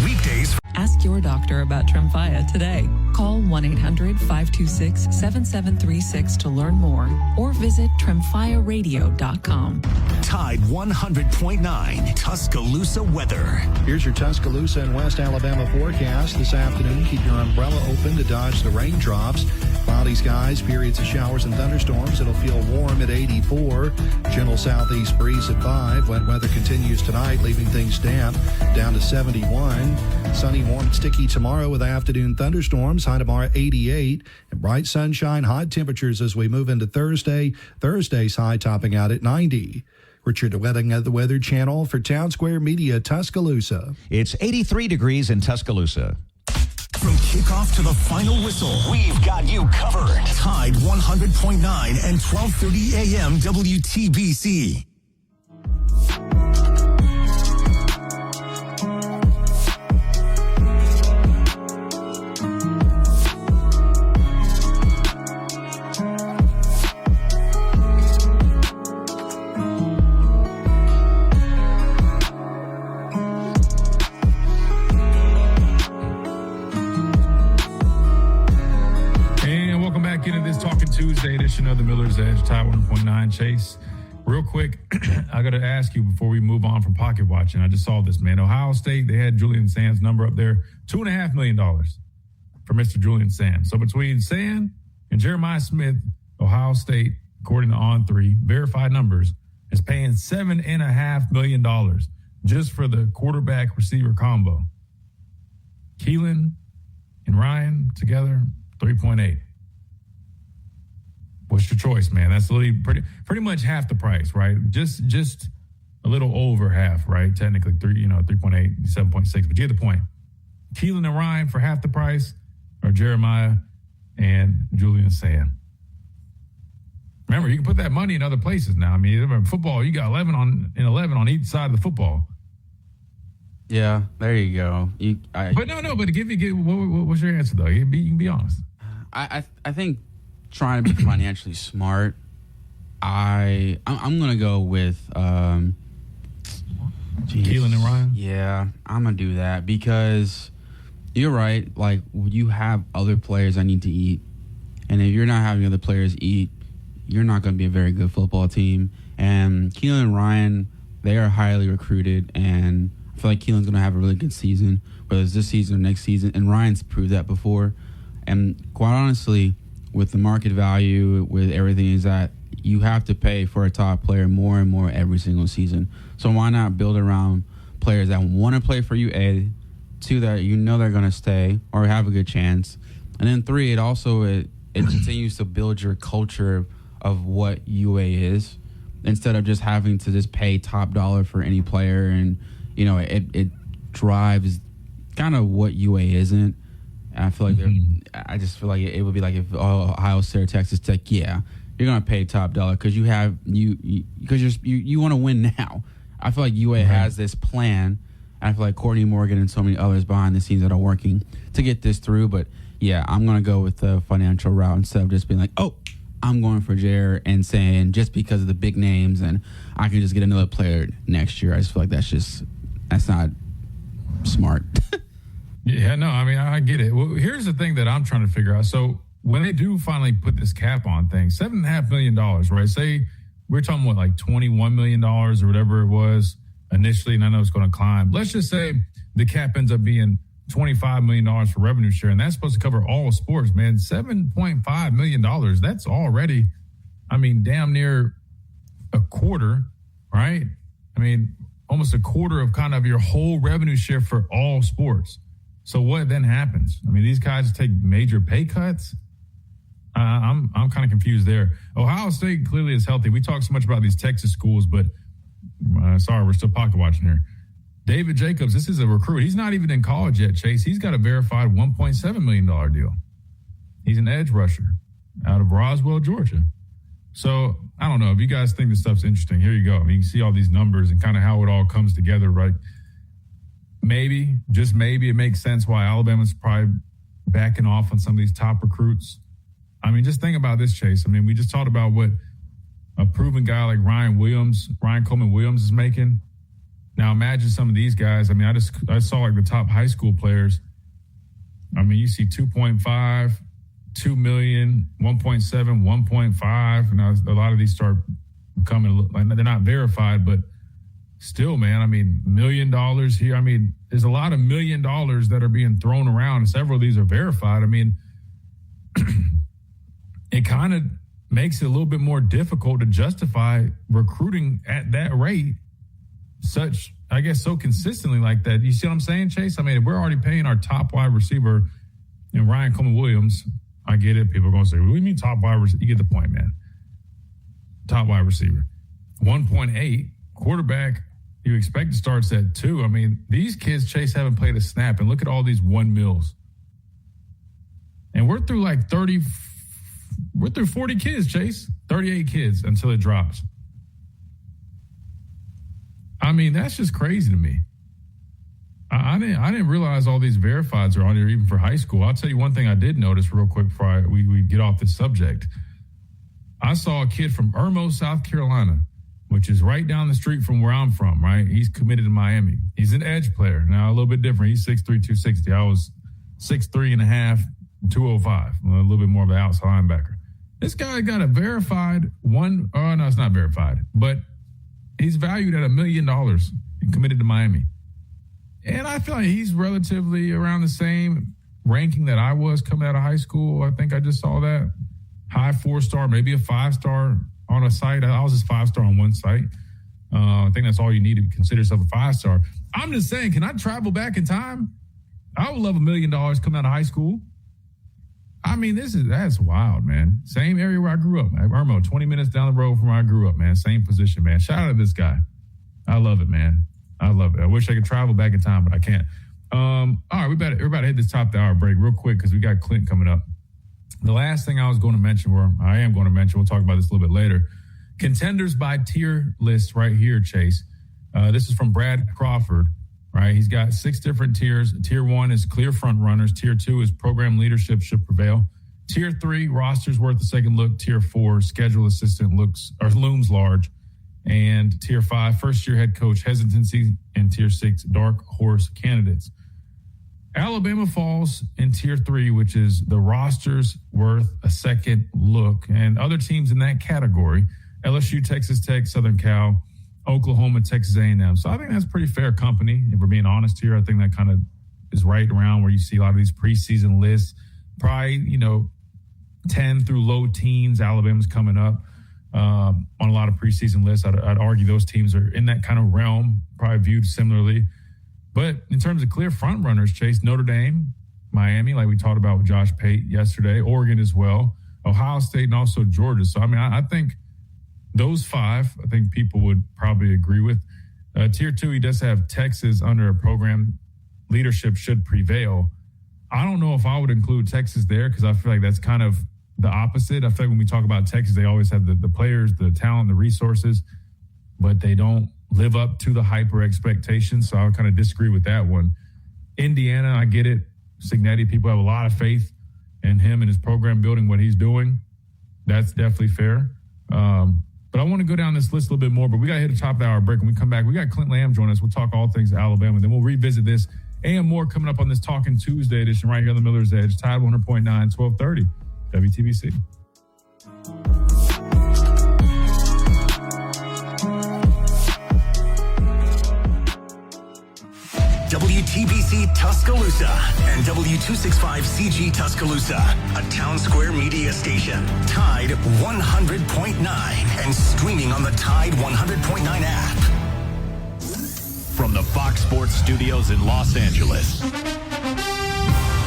Weekdays. Ask your doctor about Tremfya today. Call 1-800-526-7736 to learn more or visit TremfyaRadio.com. Tide 100.9 Tuscaloosa weather. Here's your Tuscaloosa and West Alabama forecast. This afternoon, keep your umbrella open to dodge the raindrops. Cloudy skies, periods of showers and thunderstorms. It'll feel warm at 84. Gentle southeast breeze at 5. Wet weather continues tonight, leaving things damp down to 71. Sunny, warm, and sticky tomorrow with afternoon thunderstorms. High tomorrow 88. And bright sunshine, hot temperatures as we move into Thursday. Thursday's high topping out at 90. Richard Wedding at the Weather Channel for Town Square Media, Tuscaloosa. It's 83 degrees in Tuscaloosa. From kickoff to the final whistle, we've got you covered. Tide 100.9 and 1230 AM WTBC. Tuesday edition of the Miller's Edge, Tide 100.9. Chase, real quick, I got to ask you before we move on from pocket watching. I just saw this, man. Ohio State, they had Julian Sand's number up there, $2.5 million for Mr. Julian Sand. So between Sand and Jeremiah Smith, Ohio State, according to On3, verified numbers, is paying $7.5 million just for the quarterback receiver combo. Keelan and Ryan together, 3.8. What's your choice, man? That's literally pretty much half the price, right? Just a little over half, right? Technically, 3.8, 7.6, but you get the point. Keelan and Ryan for half the price, or Jeremiah and Julian Sam? Remember, you can put that money in other places now. I mean, football, you got 11 on each side of the football. Yeah, there you go. What's your answer, though? You can be honest. I think trying to be financially smart, I'm going to go with Keelan and Ryan? Yeah, I'm going to do that because you're right. Like, you have other players that need to eat. And if you're not having other players eat, you're not going to be a very good football team. And Keelan and Ryan, they are highly recruited, and I feel like Keelan's going to have a really good season, whether it's this season or next season. And Ryan's proved that before. And quite honestly, with the market value, with everything, is that you have to pay for a top player more and more every single season. So why not build around players that want to play for you, A, 2, that you know they're going to stay or have a good chance, and then 3, it continues to build your culture of what UA is, instead of just having to just pay top dollar for any player. And, you know, it drives kind of what UA isn't. And I feel like I just feel like it would be like if Ohio State or Texas Tech, yeah, you're gonna pay top dollar because you want to win now. I feel like UA has this plan, and I feel like Courtney Morgan and so many others behind the scenes that are working to get this through. But yeah, I'm gonna go with the financial route instead of just being like, oh, I'm going for Jair and saying just because of the big names and I can just get another player next year. I just feel like that's not smart. Yeah, no, I mean, I get it. Well, here's the thing that I'm trying to figure out. So when they do finally put this cap on things, $7.5 million, right? Say we're talking about like $21 million or whatever it was initially, and I know it's going to climb. Let's just say the cap ends up being $25 million for revenue share, and that's supposed to cover all sports, man. $7.5 million, that's already, I mean, damn near a quarter, right? I mean, almost a quarter of kind of your whole revenue share for all sports. So what then happens? I mean, these guys take major pay cuts. I'm kind of confused there. Ohio State clearly is healthy. We talk so much about these Texas schools, but sorry, we're still pocket watching here. David Jacobs, this is a recruit. He's not even in college yet, Chase. He's got a verified $1.7 million deal. He's an edge rusher out of Roswell, Georgia. So I don't know if you guys think this stuff's interesting. Here you go. I mean, you see all these numbers and kind of how it all comes together, right? Maybe, just maybe, it makes sense why Alabama's probably backing off on some of these top recruits. I mean, just think about this, Chase. I mean, we just talked about what a proven guy like Ryan Coleman Williams is making. Now imagine some of these guys. I mean, I saw like the top high school players. I mean, you see 2.5, 2 million, 1.7, 1.5. Now a lot of these start becoming, like, they're not verified, but still, man, I mean, $1 million here. I mean, there's a lot of $1 million that are being thrown around, and several of these are verified. I mean, it kind of makes it a little bit more difficult to justify recruiting at that rate, so consistently like that. You see what I'm saying, Chase? I mean, if we're already paying our top wide receiver and Ryan Coleman Williams, I get it. People are going to say, what do you mean top wide receiver? You get the point, man. Top wide receiver. 1.8, quarterback, you expect to start at 2. I mean, these kids, Chase, haven't played a snap, and look at all these 1 mils. And we're through like 40 kids, Chase. 38 kids until it drops. I mean, that's just crazy to me. I didn't realize all these verifieds are on here even for high school. I'll tell you one thing I did notice real quick before we get off this subject. I saw a kid from Irmo, South Carolina, which is right down the street from where I'm from, right? He's committed to Miami. He's an edge player. Now, a little bit different. He's 6'3", 260. I was 6'3 and a half, 205. A little bit more of an outside linebacker. This guy got a verified no, it's not verified, but he's valued at $1 million and committed to Miami. And I feel like he's relatively around the same ranking that I was coming out of high school. I think I just saw that. High 4-star, maybe a 5-star on a site. I was just 5-star on one site. I think that's all you need to consider yourself a 5-star. I'm just saying, can I travel back in time? I would love $1 million coming out of high school. I mean, that's wild, man. Same area where I grew up. Irmo, 20 minutes down the road from where I grew up, man. Same position, man. Shout out to this guy. I love it, man. I love it. I wish I could travel back in time, but I can't. All right, we're about to hit this top of the hour break real quick because we got Clint coming up. The last thing I was going to mention, we'll talk about this a little bit later. Contenders by tier list right here, Chase. This is from Brad Crawford, right? He's got 6 different tiers. Tier 1 is clear front runners. Tier 2 is program leadership should prevail. Tier 3, rosters worth a second look. Tier 4, schedule assistant looms large. And Tier 5, first-year head coach hesitancy. And Tier 6, dark horse candidates. Alabama falls in Tier 3, which is the rosters worth a second look. And other teams in that category, LSU, Texas Tech, Southern Cal, Oklahoma, Texas A&M. So I think that's pretty fair company. If we're being honest here, I think that kind of is right around where you see a lot of these preseason lists. Probably, 10 through low teens, Alabama's coming up on a lot of preseason lists. I'd argue those teams are in that kind of realm, probably viewed similarly. But in terms of clear front runners, Chase, Notre Dame, Miami, like we talked about with Josh Pate yesterday, Oregon as well, Ohio State, and also Georgia. So, I think those 5, I think people would probably agree with. Tier 2, he does have Texas under a program leadership should prevail. I don't know if I would include Texas there because I feel like that's kind of the opposite. I feel like when we talk about Texas, they always have the players, the talent, the resources, but they don't live up to the hyper expectations. So I would kind of disagree with that one. Indiana, I get it. Signetti, people have a lot of faith in him and his program building, what he's doing. That's definitely fair. But I want to go down this list a little bit more, but we got to hit the top of the hour break. When we come back, we got Clint Lamb joining us. We'll talk all things Alabama. Then we'll revisit this and more coming up on this Talking Tuesday edition right here on the Miller's Edge. Tide 100.9, 1230, WTBC. WTBC Tuscaloosa and W265CG Tuscaloosa, a Town Square media station. Tide 100.9 and streaming on the Tide 100.9 app. From the Fox Sports Studios in Los Angeles,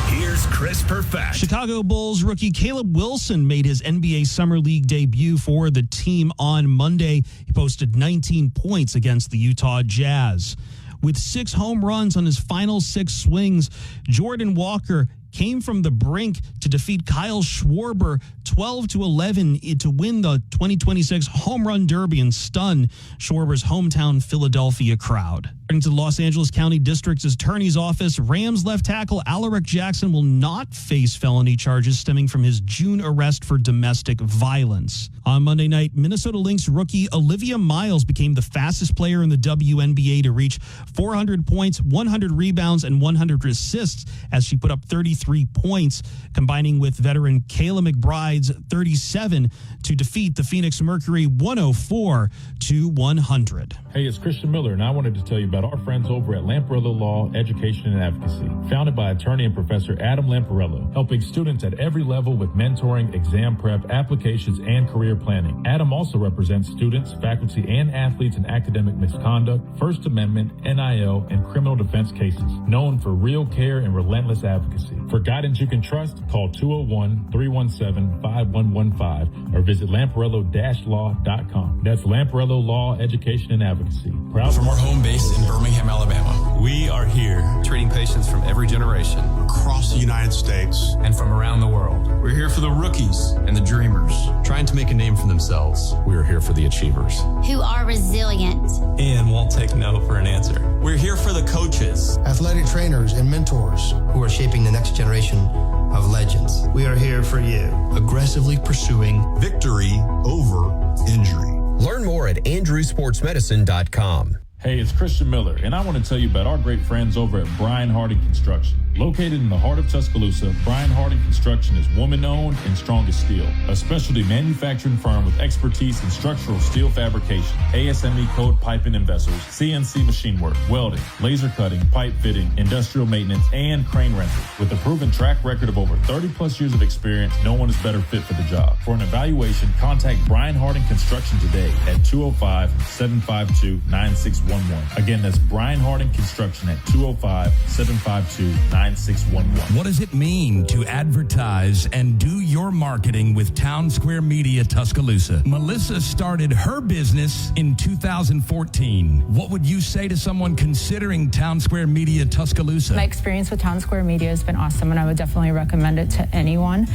here's Chris Perfett. Chicago Bulls rookie Caleb Wilson made his NBA Summer League debut for the team on Monday. He posted 19 points against the Utah Jazz. With 6 home runs on his final 6 swings, Jordan Walker came from the brink to defeat Kyle Schwarber 12-11 to win the 2026 Home Run Derby and stun Schwarber's hometown Philadelphia crowd. According to the Los Angeles County District's Attorney's Office, Rams left tackle Alaric Jackson will not face felony charges stemming from his June arrest for domestic violence. On Monday night, Minnesota Lynx rookie Olivia Miles became the fastest player in the WNBA to reach 400 points, 100 rebounds, and 100 assists as she put up 33 points, combining with veteran Kayla McBride's 37 to defeat the Phoenix Mercury 104-100. Hey, it's Christian Miller, and I wanted to tell you about our friends over at Lamparello Law, Education and Advocacy. Founded by attorney and Professor Adam Lamparello, helping students at every level with mentoring, exam prep, applications, and career planning. Adam also represents students, faculty, and athletes in academic misconduct, First Amendment, NIL, and criminal defense cases. Known for real care and relentless advocacy. For guidance you can trust, call 201-317-5115 or visit lamparello-law.com. That's Lamparello Law, Education and Advocacy. Proud from our home base in Birmingham, Alabama. We are here Treating patients from every generation across the United States and from around the world. We're here for the rookies and the dreamers, trying to make a name for themselves. We are here for the achievers who are resilient and won't take no for an answer. We're here for the coaches, athletic trainers, and mentors who are shaping the next generation of legends. We are here for you. Aggressively pursuing victory over injury. Learn more at andrewsportsmedicine.com. Hey, it's Christian Miller, and I want to tell you about our great friends over at Brian Harding Construction. Located in the heart of Tuscaloosa, Brian Harding Construction is woman-owned and strong as steel. A specialty manufacturing firm with expertise in structural steel fabrication, ASME code piping and vessels, CNC machine work, welding, laser cutting, pipe fitting, industrial maintenance, and crane rentals. With a proven track record of over 30-plus years of experience, no one is better fit for the job. For an evaluation, contact Brian Harding Construction today at 205-752-9610. 9611. Again, that's Brian Harding Construction at 205-752-9611. What does it mean to advertise and do your marketing with Town Square Media Tuscaloosa? Melissa started her business in 2014. What would you say to someone considering Town Square Media Tuscaloosa? My experience with Town Square Media has been awesome, and I would definitely recommend it to anyone.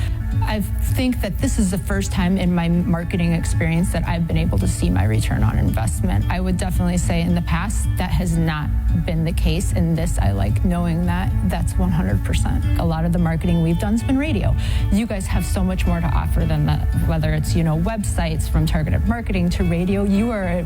I think that this is the first time in my marketing experience that I've been able to see my return on investment. I would definitely say in the past that has not been the case. In this, I like knowing that that's 100%. A lot of the marketing we've done has been radio. You guys have so much more to offer than that, whether it's, websites from targeted marketing to radio. You are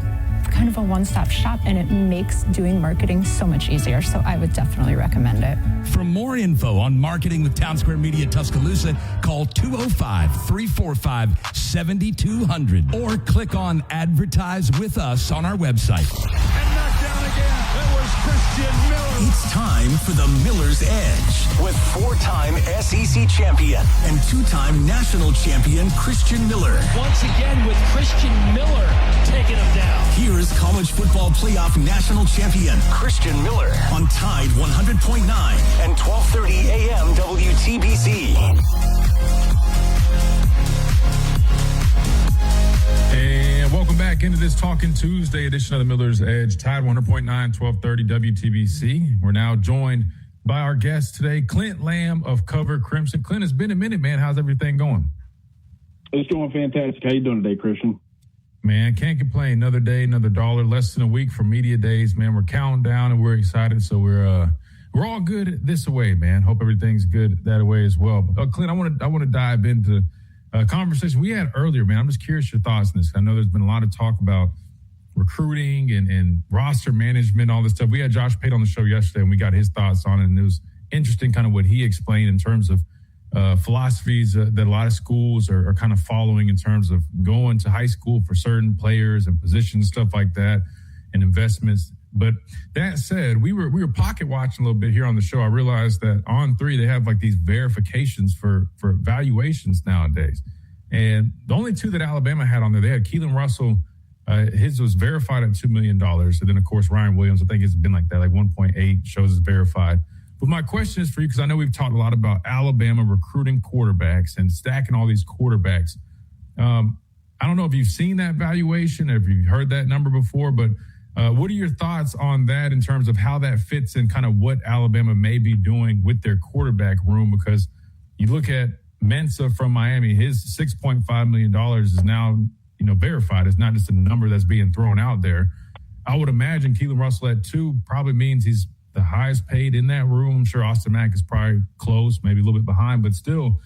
kind of a one-stop shop, and it makes doing marketing so much easier. So I would definitely recommend it. For more info on marketing with Town Square Media Tuscaloosa, call 205-345-7200 or click on Advertise with Us on our website. It's time for the Miller's Edge with 4-time SEC champion and 2-time national champion Christian Miller. Once again with Christian Miller taking him down. Here's college football playoff national champion Christian Miller on Tide 100.9 and 1230 AM WTBC. And welcome back into this Talking Tuesday edition of the Miller's Edge, Tide 100.9, 1230 WTBC. We're now joined by our guest today, Clint Lamb of Cover Crimson. Clint, it's been a minute, man. How's everything going? It's going fantastic. How you doing today, Christian? Man, can't complain. Another day, another dollar, less than a week for media days, man. We're counting down and we're excited. So we're all good this way, man. Hope everything's good that way as well. Clint, I want to dive into a conversation we had earlier, man. I'm just curious your thoughts on this. I know there's been a lot of talk about recruiting and roster management, all this stuff. We had Josh Pate on the show yesterday, and we got his thoughts on it, and it was interesting kind of what he explained in terms of philosophies that a lot of schools are kind of following in terms of going to high school for certain players and positions, stuff like that, and investments. But that said, we were pocket watching a little bit here on the show. I realized that on 3, they have like these verifications for valuations nowadays. And the only 2 that Alabama had on there, they had Keelan Russell. His was verified at $2 million. And then, of course, Ryan Williams, I think it's been like that, like 1.8 shows is verified. But my question is for you, because I know we've talked a lot about Alabama recruiting quarterbacks and stacking all these quarterbacks. I don't know if you've seen that valuation or if you've heard that number before, but what are your thoughts on that in terms of how that fits in kind of what Alabama may be doing with their quarterback room? Because you look at Mensa from Miami, his $6.5 million is now, verified. It's not just a number that's being thrown out there. I would imagine Keelan Russell at 2 probably means he's the highest paid in that room. I'm sure Austin Mack is probably close, maybe a little bit behind, but still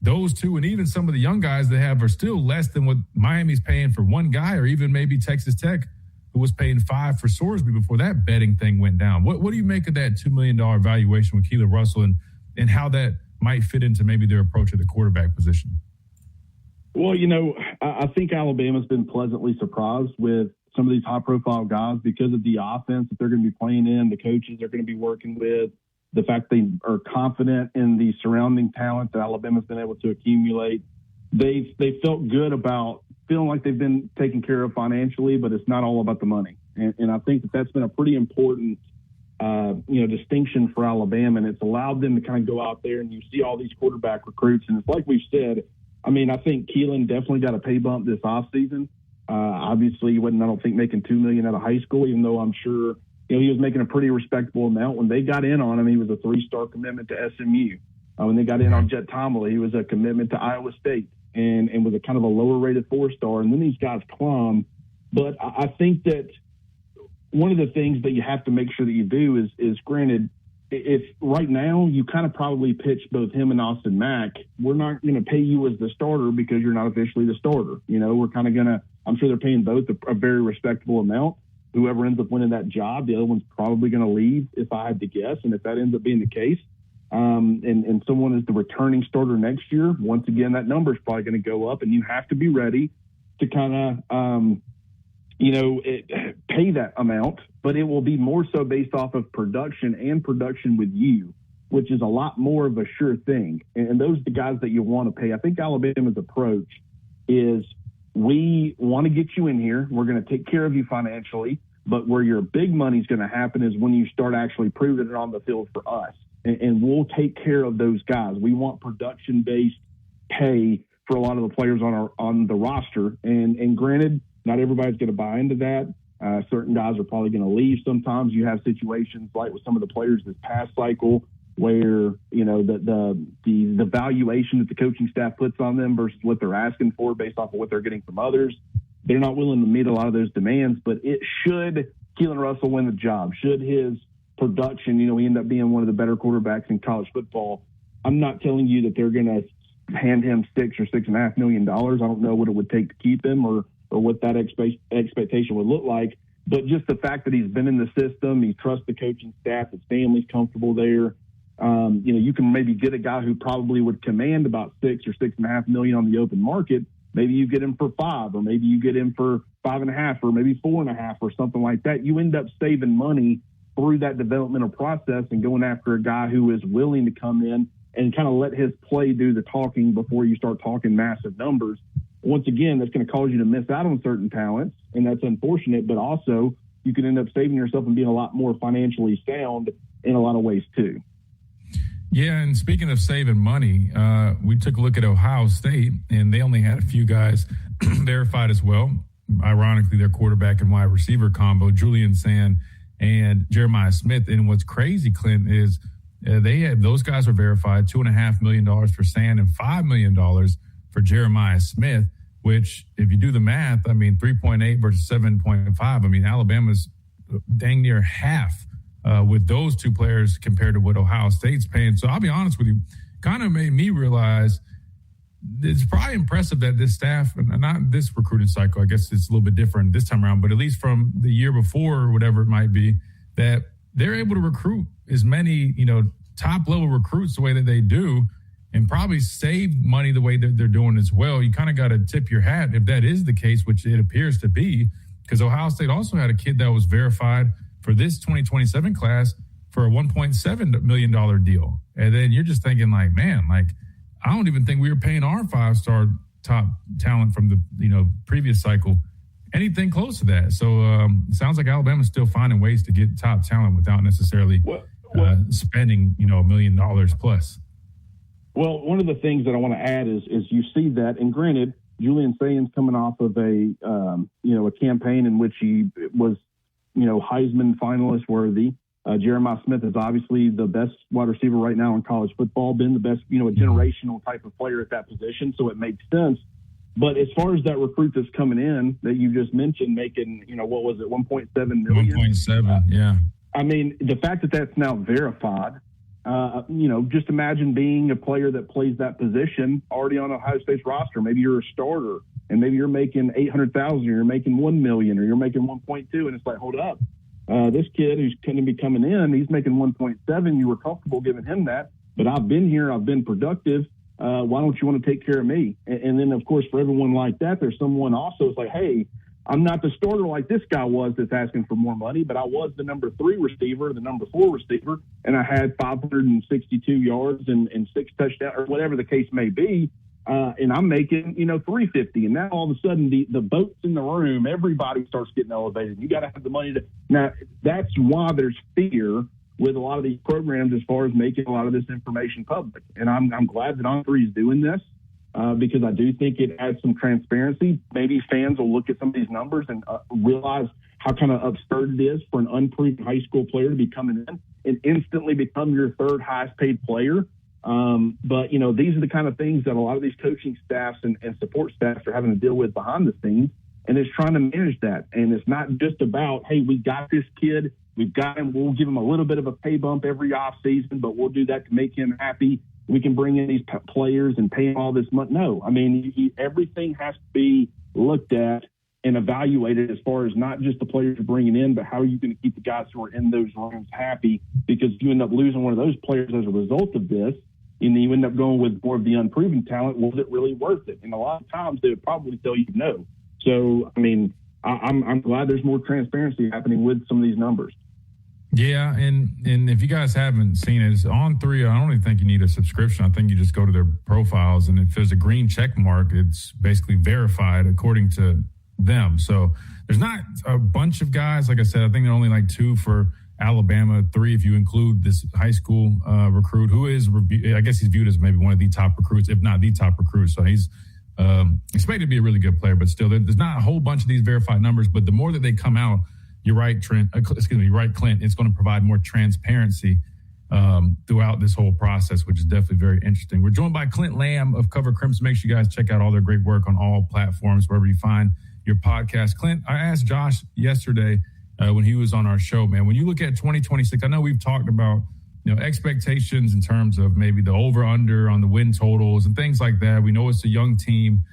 those 2 and even some of the young guys they have are still less than what Miami's paying for one guy, or even maybe Texas Tech, who was paying $5 for Sorsby before that betting thing went down. What do you make of that $2 million valuation with Keelan Russell and how that might fit into maybe their approach at the quarterback position? Well, I think Alabama's been pleasantly surprised with some of these high-profile guys because of the offense that they're going to be playing in, the coaches they're going to be working with, the fact they are confident in the surrounding talent that Alabama's been able to accumulate. They felt good about feeling like they've been taken care of financially, but it's not all about the money. And I think that's been a pretty important, distinction for Alabama, and it's allowed them to kind of go out there and you see all these quarterback recruits. And it's like we've said, I think Keelan definitely got a pay bump this offseason. Obviously, he wasn't, I don't think, making $2 million out of high school, even though I'm sure he was making a pretty respectable amount. When they got in on him, he was a 3-star commitment to SMU. When they got in on Jet Tomlin, he was a commitment to Iowa State and was a kind of a lower-rated 4-star. And then these guys climb. But I think that one of the things that you have to make sure that you do is granted, if right now you kind of probably pitch both him and Austin Mack, we're not going to pay you as the starter because you're not officially the starter. We're kind of going to, I'm sure they're paying both a very respectable amount. Whoever ends up winning that job, the other one's probably going to leave, if I had to guess. And if that ends up being the case, and someone is the returning starter next year, once again, that number is probably going to go up, and you have to be ready to kind of, pay that amount, but it will be more so based off of production and production with you, which is a lot more of a sure thing. And those are the guys that you want to pay. I think Alabama's approach is we want to get you in here. We're going to take care of you financially. But where your big money is going to happen is when you start actually proving it on the field for us. And we'll take care of those guys. We want production-based pay for a lot of the players on the roster. And granted, not everybody's going to buy into that. Certain guys are probably going to leave. Sometimes you have situations like with some of the players this past cycle where, you know, the valuation that the coaching staff puts on them versus what they're asking for based off of what they're getting from others. They're not willing to meet a lot of those demands, but it should Keelan Russell win the job. Should his production, you know, he end up being one of the better quarterbacks in college football. I'm not telling you that they're going to hand him $6 or $6.5 million. I don't know what it would take to keep him or what that expectation would look like. But just the fact that he's been in the system, he trusts the coaching staff, his family's comfortable there. You know, you can maybe get a guy who probably would command about $6 or $6.5 million on the open market. Maybe you get him for $5, or maybe you get him for $5.5, or maybe $4.5, or something like that. You end up saving money through that developmental process and going after a guy who is willing to come in and kind of let his play do the talking before you start talking massive numbers. Once again, that's going to cause you to miss out on certain talents, and that's unfortunate, but also you can end up saving yourself and being a lot more financially sound in a lot of ways too. Yeah, and speaking of saving money, we took a look at Ohio State, and they only had a few guys verified as well. Ironically, their quarterback and wide receiver combo, Julian Sand and Jeremiah Smith. And what's crazy, Clint, is those guys were verified, $2.5 million for Sand and $5 million for Jeremiah Smith, which, if you do the math, I mean, 3.8 versus 7.5. I mean, Alabama's dang near half with those two players compared to what Ohio State's paying. So I'll be honest with you, kind of made me realize it's probably impressive that this staff, and not this recruiting cycle, I guess it's a little bit different this time around, but at least from the year before or whatever it might be, that they're able to recruit as many, you know, top level recruits the way that they do and probably save money the way that they're doing as well. You kind of got to tip your hat if that is the case, which it appears to be, because Ohio State also had a kid that was verified for this 2027 class for a $1.7 million deal. And then you're just thinking like, man, like, I don't even think we were paying our 5-star top talent from the, you know, previous cycle anything close to that. So it sounds like Alabama's still finding ways to get top talent without necessarily spending, you know, $1 million plus. Well, one of the things that I want to add is you see that, and granted, Julian Sands coming off of a campaign in which he was, you know, Heisman finalist worthy. Jeremiah Smith is obviously the best wide receiver right now in college football, been the best, you know, a generational type of player at that position. So it makes sense. But as far as that recruit that's coming in that you just mentioned, making, you know, what was it, $1.7 million? 1.7, yeah. I mean, the fact that that's now verified, you know, just imagine being a player that plays that position already on Ohio State's roster. Maybe you're a starter and maybe you're making $800,000 or you're making $1 million or you're making 1.2, and it's like, hold up. This kid who's going to be coming in, he's making 1.7. You were comfortable giving him that, but I've been here. I've been productive. Why don't you want to take care of me? And then, of course, for everyone like that, there's someone also is like, hey, I'm not the starter like this guy was that's asking for more money, but I was the number 3 receiver, the number 4 receiver, and I had 562 yards and 6 touchdowns or whatever the case may be. And I'm making, you know, 350. And now all of a sudden the boat's in the room. Everybody starts getting elevated. You got to have the money to. Now, that's why there's fear with a lot of these programs as far as making a lot of this information public. And I'm glad that On3 is doing this because I do think it adds some transparency. Maybe fans will look at some of these numbers and realize how kind of absurd it is for an unproven high school player to be coming in and instantly become your 3rd highest paid player. But, you know, these are the kind of things that a lot of these coaching staffs and support staffs are having to deal with behind the scenes, and it's trying to manage that. And it's not just about, hey, we got this kid, we've got him, we'll give him a little bit of a pay bump every off season, but we'll do that to make him happy. We can bring in these players and pay him all this money. No, I mean, everything has to be looked at and evaluated as far as not just the players you're bringing in, but how are you going to keep the guys who are in those rooms happy? Because you end up losing one of those players as a result of this. And then you end up going with more of the unproven talent. Was it really worth it? And a lot of times they would probably tell you no. So, I mean, I'm glad there's more transparency happening with some of these numbers. Yeah, and if you guys haven't seen it, it's On3. I don't even think you need a subscription. I think you just go to their profiles, and if there's a green check mark, it's basically verified according to them. So there's not a bunch of guys. Like I said, I think there are only like 2 for Alabama, 3 if you include this high school recruit who is, I guess he's viewed as maybe one of the top recruits, if not the top recruit. So he's expected to be a really good player, but still there's not a whole bunch of these verified numbers. But the more that they come out, you're right, Clint. It's going to provide more transparency throughout this whole process, which is definitely very interesting. We're joined by Clint Lamb of Cover Crimson. Make sure you guys check out all their great work on all platforms, wherever you find your podcast. Clint, I asked Josh yesterday when he was on our show, man, when you look at 2026, I know we've talked about, expectations in terms of maybe the over-under on the win totals and things like that. We know it's a young team.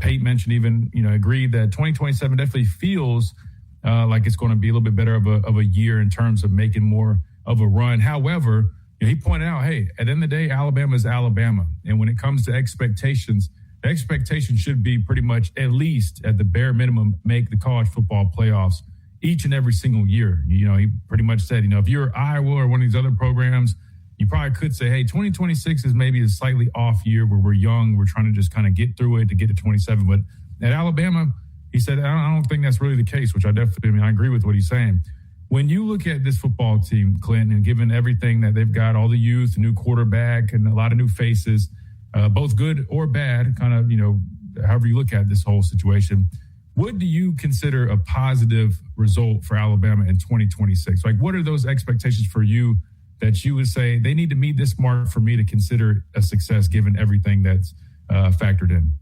Pate mentioned even, agreed that 2027 definitely feels like it's going to be a little bit better of a year in terms of making more of a run. However, he pointed out, hey, at the end of the day, Alabama is Alabama. And when it comes to expectations, the expectation should be pretty much at least at the bare minimum make the college football playoffs each and every single year. He pretty much said, if you're Iowa or one of these other programs, you probably could say, hey, 2026 is maybe a slightly off year where we're young. We're trying to just kind of get through it to get to 27. But at Alabama, he said, I don't think that's really the case, which I agree with what he's saying. When you look at this football team, Clinton, and given everything that they've got, all the youth, new quarterback, and a lot of new faces, both good or bad, kind of, however you look at this whole situation, what do you consider a positive result for Alabama in 2026? Like, what are those expectations for you that you would say they need to meet this mark for me to consider a success given everything that's factored in?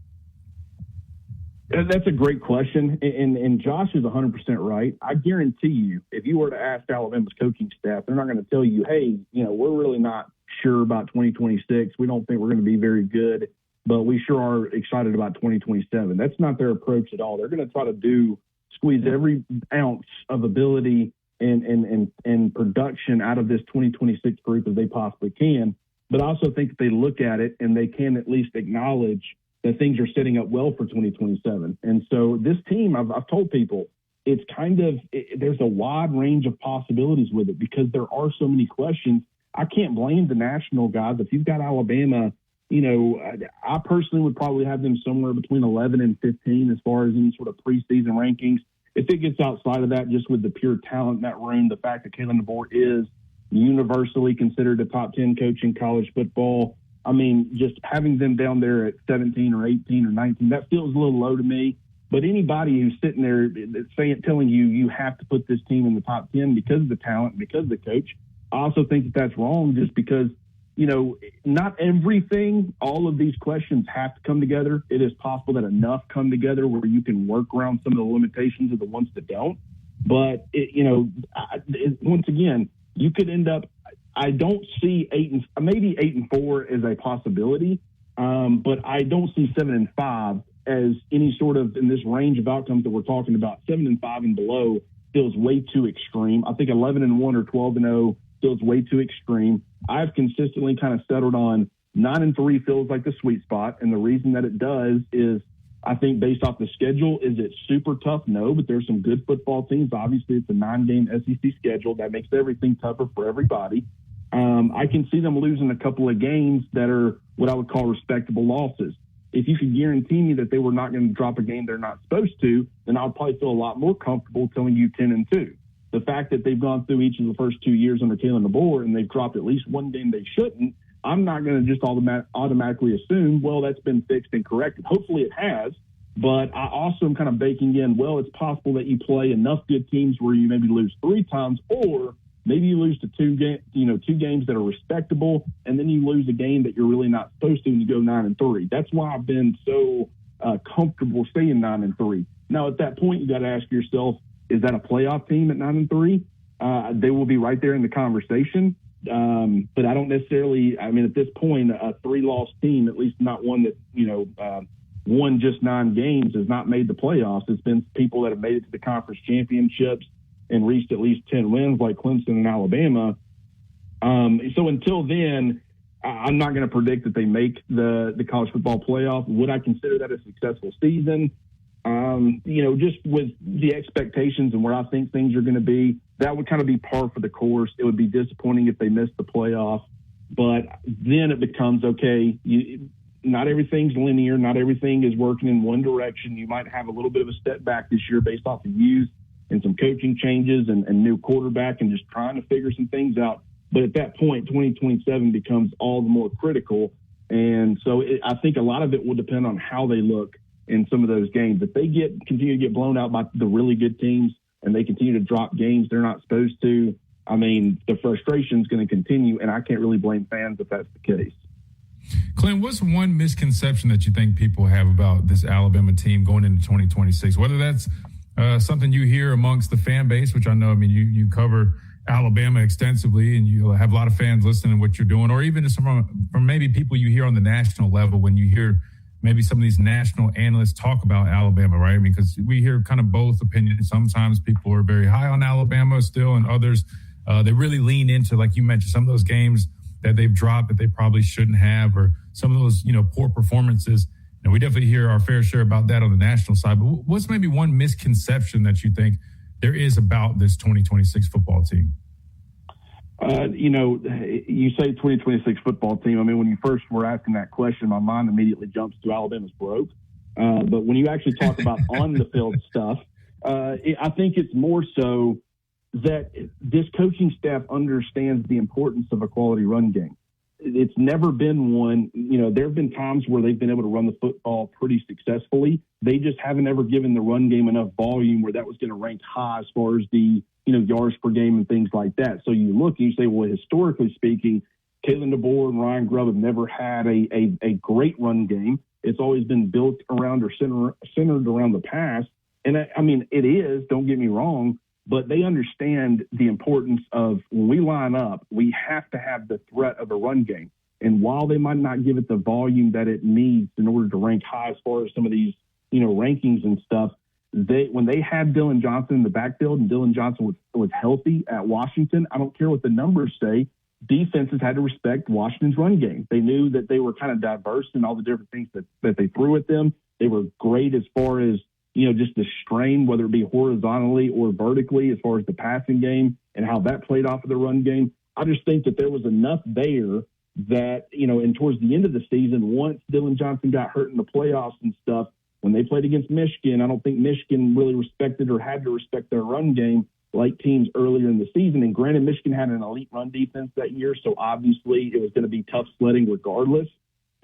That's a great question, and Josh is 100% right. I guarantee you, if you were to ask Alabama's coaching staff, they're not going to tell you, hey, we're really not sure about 2026. We don't think we're going to be very good, but we sure are excited about 2027. That's not their approach at all. They're going to try to squeeze every ounce of ability and production out of this 2026 group as they possibly can. But I also think that they look at it and they can at least acknowledge that things are setting up well for 2027. And so this team, I've told people, it's there's a wide range of possibilities with it because there are so many questions. I can't blame the national guys. If you've got Alabama, I personally would probably have them somewhere between 11 and 15 as far as any sort of preseason rankings. If it gets outside of that, just with the pure talent in that room, the fact that Kalen DeBoer is universally considered a top 10 coach in college football, I mean, just having them down there at 17 or 18 or 19, that feels a little low to me. But anybody who's sitting there telling you have to put this team in the top 10 because of the talent, because of the coach, I also think that that's wrong just because, not everything, all of these questions have to come together. It is possible that enough come together where you can work around some of the limitations of the ones that don't. But, once again, you could end up, I don't see 8 and 4 as a possibility, but I don't see 7 and 5 as any sort of in this range of outcomes that we're talking about. 7 and 5 and below feels way too extreme. I think 11 and 1 or 12 and 0 feels way too extreme. I've consistently kind of settled on 9 and 3 feels like the sweet spot, and the reason that it does is I think based off the schedule, is it super tough? No, but there's some good football teams. Obviously, it's a 9-game SEC schedule that makes everything tougher for everybody. I can see them losing a couple of games that are what I would call respectable losses. If you could guarantee me that they were not going to drop a game they're not supposed to, then I would probably feel a lot more comfortable telling you 10 and 2. The fact that they've gone through each of the first 2 years under Kalen DeBoer and they've dropped at least one game they shouldn't, I'm not going to just automatically assume, well, that's been fixed and corrected. Hopefully it has, but I also am kind of baking in, well, it's possible that you play enough good teams where you maybe lose 3 times, or maybe you lose to 2 games that are respectable, and then you lose a game that you're really not supposed to and you go 9 and 3. That's why I've been so comfortable saying 9 and 3. Now, at that point, you got to ask yourself, is that a playoff team at 9 and 3? They will be right there in the conversation. But I don't necessarily, at this point, a 3-loss team, at least not one that, won just 9 games, has not made the playoffs. It's been people that have made it to the conference championships and reached at least 10 wins like Clemson and Alabama. So until then, I'm not going to predict that they make the college football playoff. Would I consider that a successful season? Just with the expectations and where I think things are going to be, that would kind of be par for the course. It would be disappointing if they missed the playoff, but then it becomes, okay, not everything's linear. Not everything is working in one direction. You might have a little bit of a step back this year based off of youth and some coaching changes and new quarterback and just trying to figure some things out. But at that point, 2027 becomes all the more critical. And so I think a lot of it will depend on how they look in some of those games. If they continue to get blown out by the really good teams and they continue to drop games they're not supposed to, I mean, the frustration is going to continue, and I can't really blame fans if that's the case. Clint, what's one misconception that you think people have about this Alabama team going into 2026? Whether that's something you hear amongst the fan base, which I know, I mean, you cover Alabama extensively and you have a lot of fans listening to what you're doing, or even from maybe people you hear on the national level when you hear maybe some of these national analysts talk about Alabama, right? I mean, because we hear kind of both opinions. Sometimes people are very high on Alabama still, and others, they really lean into, like you mentioned, some of those games that they've dropped that they probably shouldn't have, or some of those, poor performances. And we definitely hear our fair share about that on the national side. But what's maybe one misconception that you think there is about this 2026 football team? You say 2026 football team. I mean, when you first were asking that question, my mind immediately jumps to Alabama's broke. But when you actually talk about on the field stuff, I think it's more so that this coaching staff understands the importance of a quality run game. It's never been one, there have been times where they've been able to run the football pretty successfully. They just haven't ever given the run game enough volume where that was going to rank high as far as the, yards per game and things like that. So you look and you say, well, historically speaking, Kalen DeBoer and Ryan Grubb have never had a great run game. It's always been built around or centered around the pass. And I mean, it is, don't get me wrong, but they understand the importance of when we line up, we have to have the threat of a run game. And while they might not give it the volume that it needs in order to rank high as far as some of these, rankings and stuff, when they had Dylan Johnson in the backfield and Dylan Johnson was healthy at Washington, I don't care what the numbers say, defenses had to respect Washington's run game. They knew that they were kind of diverse in all the different things that they threw at them. They were great as far as, just the strain, whether it be horizontally or vertically, as far as the passing game and how that played off of the run game. I just think that there was enough there that, and towards the end of the season, once Dylan Johnson got hurt in the playoffs and stuff, when they played against Michigan, I don't think Michigan really respected or had to respect their run game like teams earlier in the season. And granted, Michigan had an elite run defense that year, so obviously it was going to be tough sledding regardless.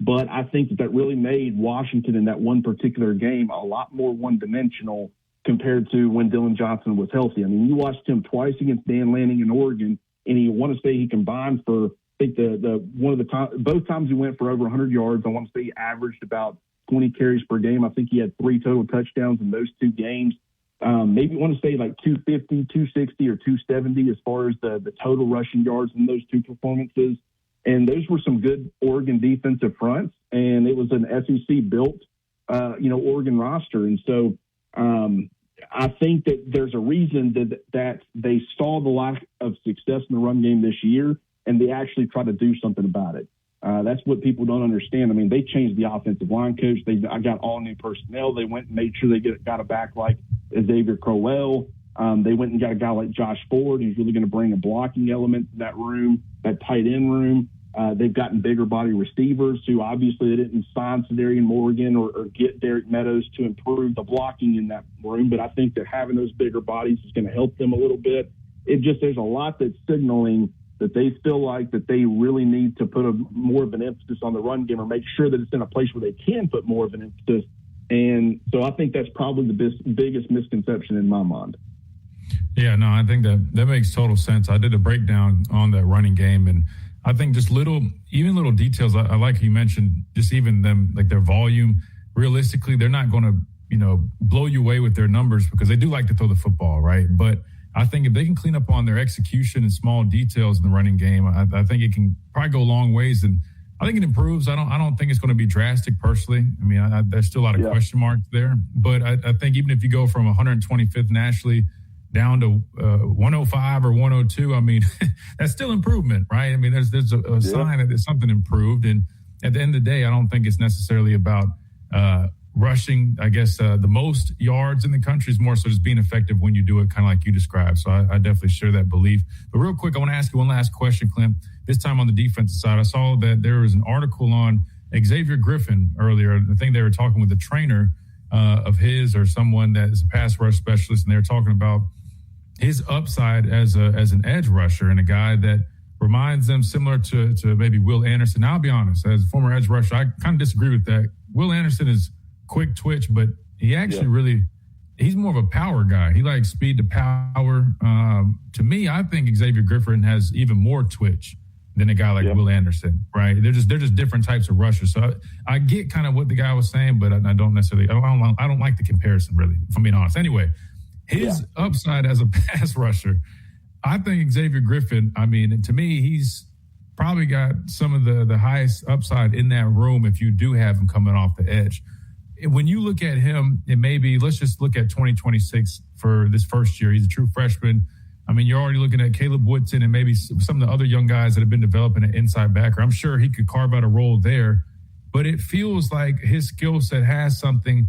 But I think that really made Washington in that one particular game a lot more one-dimensional compared to when Dylan Johnson was healthy. I mean, you watched him twice against Dan Lanning in Oregon, and you want to say he combined for, I think both times he went for over 100 yards. I want to say he averaged about 20 carries per game. I think he had 3 total touchdowns in those 2 games. Maybe want to say like 250, 260, or 270 as far as the total rushing yards in those 2 performances. And those were some good Oregon defensive fronts, and it was an SEC-built, Oregon roster. And so I think that there's a reason that they saw the lack of success in the run game this year, and they actually tried to do something about it. That's what people don't understand. I mean, they changed the offensive line coach. I got all new personnel. They went and made sure they got a back like Xavier Crowell. They went and got a guy like Josh Ford, who's really going to bring a blocking element to that room, that tight end room. They've gotten bigger body receivers who obviously they didn't sign Cedarian Morgan or get Derek Meadows to improve the blocking in that room. But I think that having those bigger bodies is going to help them a little bit. There's a lot that's signaling that they feel like that they really need to put more of an emphasis on the run game or make sure that it's in a place where they can put more of an emphasis. And so I think that's probably the biggest misconception in my mind. Yeah, no, I think that makes total sense. I did a breakdown on that running game, and I think just little details. I like you mentioned, just even them, like their volume. Realistically, they're not going to, blow you away with their numbers because they do like to throw the football, right? But I think if they can clean up on their execution and small details in the running game, I think it can probably go a long ways. And I think it improves. I don't think it's going to be drastic personally. I mean, there's still a lot of question marks there. But I think even if you go from 125th nationally down to 105 or 102, I mean, that's still improvement, right? I mean, there's a sign that there's something improved. And at the end of the day, I don't think it's necessarily about rushing, I guess, the most yards in the country. Is more so just being effective when you do it, kind of like you described. So I definitely share that belief. But real quick, I want to ask you one last question, Clint. This time on the defensive side, I saw that there was an article on Xavier Griffin earlier, I think they were talking with a trainer of his or someone that is a pass rush specialist, and they were talking about his upside as an edge rusher and a guy that reminds them similar to maybe Will Anderson. Now, I'll be honest, as a former edge rusher, I kind of disagree with that. Will Anderson is quick twitch, but he actually he's more of a power guy. He likes speed to power. To me, I think Xavier Griffin has even more twitch than a guy like Will Anderson, right? They're just different types of rushers. So I get kind of what the guy was saying, but I don't necessarily, I don't like the comparison really, if I'm being honest. Anyway, his upside as a pass rusher, I think Xavier Griffin, I mean, to me, he's probably got some of the highest upside in that room if you do have him coming off the edge. When you look at him, it may be, let's just look at 2026 for this first year. He's a true freshman. I mean, you're already looking at Caleb Woodson and maybe some of the other young guys that have been developing an inside backer. I'm sure he could carve out a role there, but it feels like his skill set has something.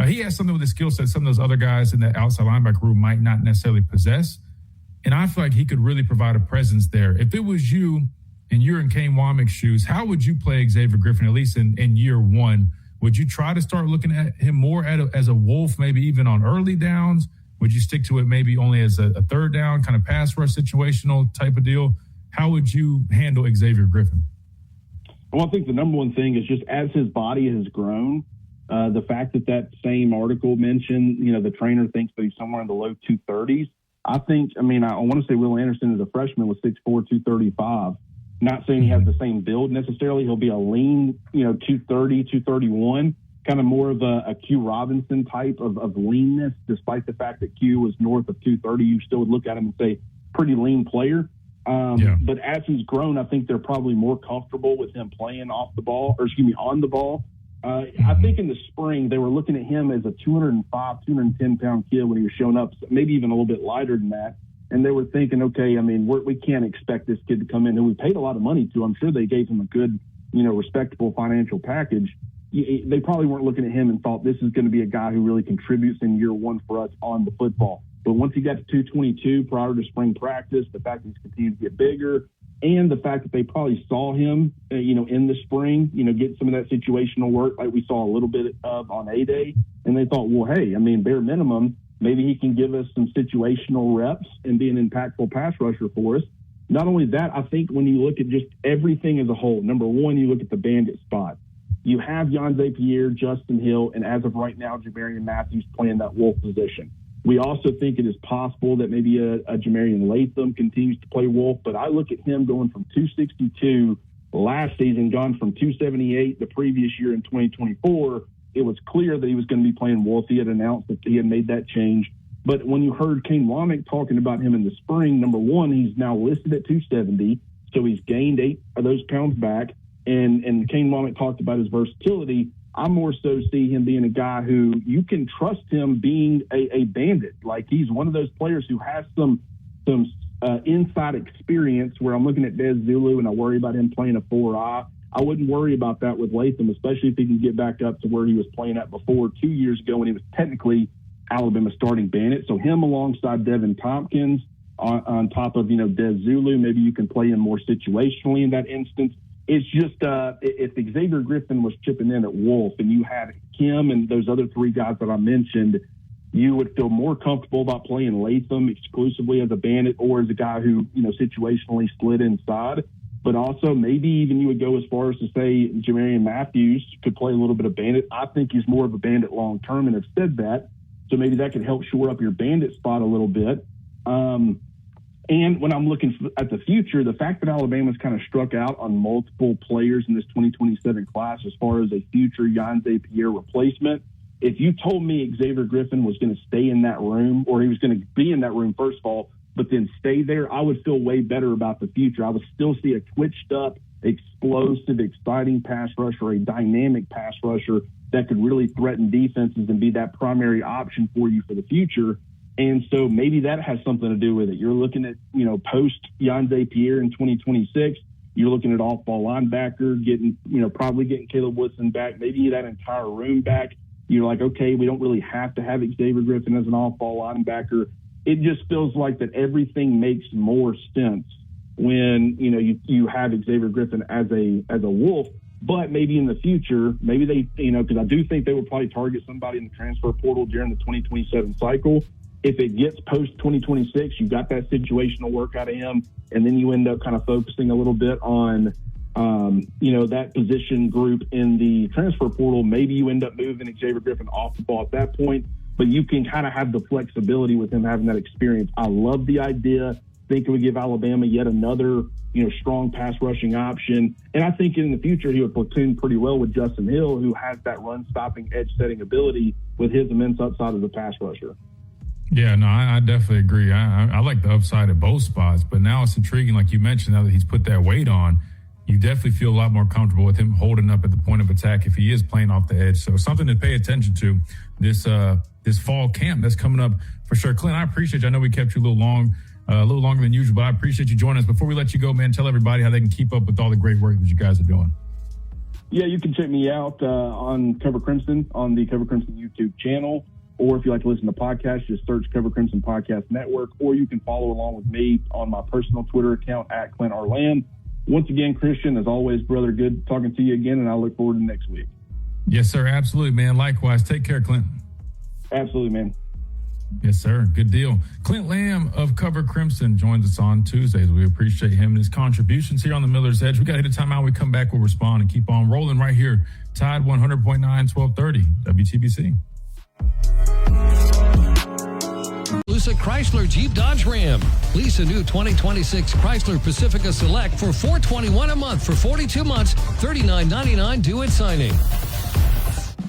He has something with his skill set some of those other guys in the outside linebacker room might not necessarily possess. And I feel like he could really provide a presence there. If it was you and you're in Kane Womack's shoes, how would you play Xavier Griffin, at least in year one? Would you try to start looking at him more as a wolf, maybe even on early downs? Would you stick to it maybe only as a third down, kind of pass rush situational type of deal? How would you handle Xavier Griffin? Well, I think the number one thing is just as his body has grown, the fact that same article mentioned, the trainer thinks that he's somewhere in the low 230s. I want to say Will Anderson as a freshman was 6'4", 235. Not saying he has the same build necessarily. He'll be a lean, 230, 231. Kind of more of a Q Robinson type of leanness, despite the fact that Q was north of 230. You still would look at him and say, pretty lean player. But as he's grown, I think they're probably more comfortable with him playing on the ball. I think in the spring, they were looking at him as a 205, 210-pound kid when he was showing up, maybe even a little bit lighter than that. And they were thinking, okay, I mean, we can't expect this kid to come in, who we paid a lot of money to. I'm sure they gave him a good, respectable financial package. They probably weren't looking at him and thought this is going to be a guy who really contributes in year one for us on the football. But once he got to 222 prior to spring practice, the fact that he's continued to get bigger, and the fact that they probably saw him, in the spring, get some of that situational work like we saw a little bit of on A-Day, and they thought, well, hey, I mean, bare minimum, maybe he can give us some situational reps and be an impactful pass rusher for us. Not only that, I think when you look at just everything as a whole, number one, you look at the bandit spot. You have Yanze Pierre, Justin Hill, and as of right now, Jamarian Matthews playing that wolf position. We also think it is possible that maybe a Jamarian Latham continues to play wolf, but I look at him going from 262 last season, gone from 278 the previous year in 2024. It was clear that he was going to be playing wolf. He had announced that he had made that change. But when you heard Kane Womack talking about him in the spring, number one, he's now listed at 270, so he's gained 8 of those pounds back. And Kane Womack talked about his versatility. I more so see him being a guy who you can trust him being a bandit. Like, he's one of those players who has some inside experience where I'm looking at Des Zulu and I worry about him playing a 4-eye. I wouldn't worry about that with Latham, especially if he can get back up to where he was playing at before 2 years ago when he was technically Alabama starting bandit. So him alongside Devin Tompkins on top of, Des Zulu, maybe you can play him more situationally in that instance. It's just if Xavier Griffin was chipping in at wolf and you had him and those other 3 guys that I mentioned, you would feel more comfortable about playing Latham exclusively as a bandit or as a guy who, situationally slid inside. But also maybe even you would go as far as to say Jamarian Matthews could play a little bit of bandit. I think he's more of a bandit long term and have said that. So maybe that could help shore up your bandit spot a little bit. And when I'm looking at the future, the fact that Alabama's kind of struck out on multiple players in this 2027 class as far as a future Yanze Pierre replacement, if you told me Xavier Griffin was going to stay in that room, or he was going to be in that room, first of all, but then stay there, I would feel way better about the future. I would still see a twitched up, explosive, exciting pass rusher, a dynamic pass rusher that could really threaten defenses and be that primary option for you for the future. And so maybe that has something to do with it. You're looking at, post Yanze Pierre in 2026. You're looking at off-ball linebacker, probably getting Caleb Woodson back, maybe that entire room back. You're like, okay, we don't really have to have Xavier Griffin as an off-ball linebacker. It just feels like that everything makes more sense when, you have Xavier Griffin as a wolf. But maybe in the future, maybe they, because I do think they would probably target somebody in the transfer portal during the 2027 cycle. If it gets post 2026, you got that situational work out of him, and then you end up kind of focusing a little bit on, that position group in the transfer portal. Maybe you end up moving Xavier Griffin off the ball at that point, but you can kind of have the flexibility with him having that experience. I love the idea. Think it would give Alabama yet another, strong pass rushing option. And I think in the future, he would platoon pretty well with Justin Hill, who has that run stopping, edge setting ability with his immense upside as a pass rusher. Yeah, no, I definitely agree. I like the upside at both spots, but now it's intriguing, like you mentioned, now that he's put that weight on, you definitely feel a lot more comfortable with him holding up at the point of attack if he is playing off the edge. So something to pay attention to this fall camp that's coming up for sure. Clint, I appreciate you. I know we kept you a little longer than usual, but I appreciate you joining us. Before we let you go, man, tell everybody how they can keep up with all the great work that you guys are doing. Yeah, you can check me out on Cover Crimson on the Cover Crimson YouTube channel. Or if you like to listen to podcasts, just search Cover Crimson Podcast Network, or you can follow along with me on my personal Twitter account at Clint R. Lamb. Once again, Christian, as always, brother, good talking to you again, and I look forward to next week. Yes, sir. Absolutely, man. Likewise. Take care, Clint. Absolutely, man. Yes, sir. Good deal. Clint Lamb of Cover Crimson joins us on Tuesdays. We appreciate him and his contributions here on the Miller's Edge. We got to hit a timeout. We come back, we'll respond and keep on rolling right here. Tide 100.9, 1230, WTBC. Tuscaloosa Chrysler Jeep Dodge Ram. Lease a new 2026 Chrysler Pacifica Select for $421 a month for 42 months, $39.99 due at signing.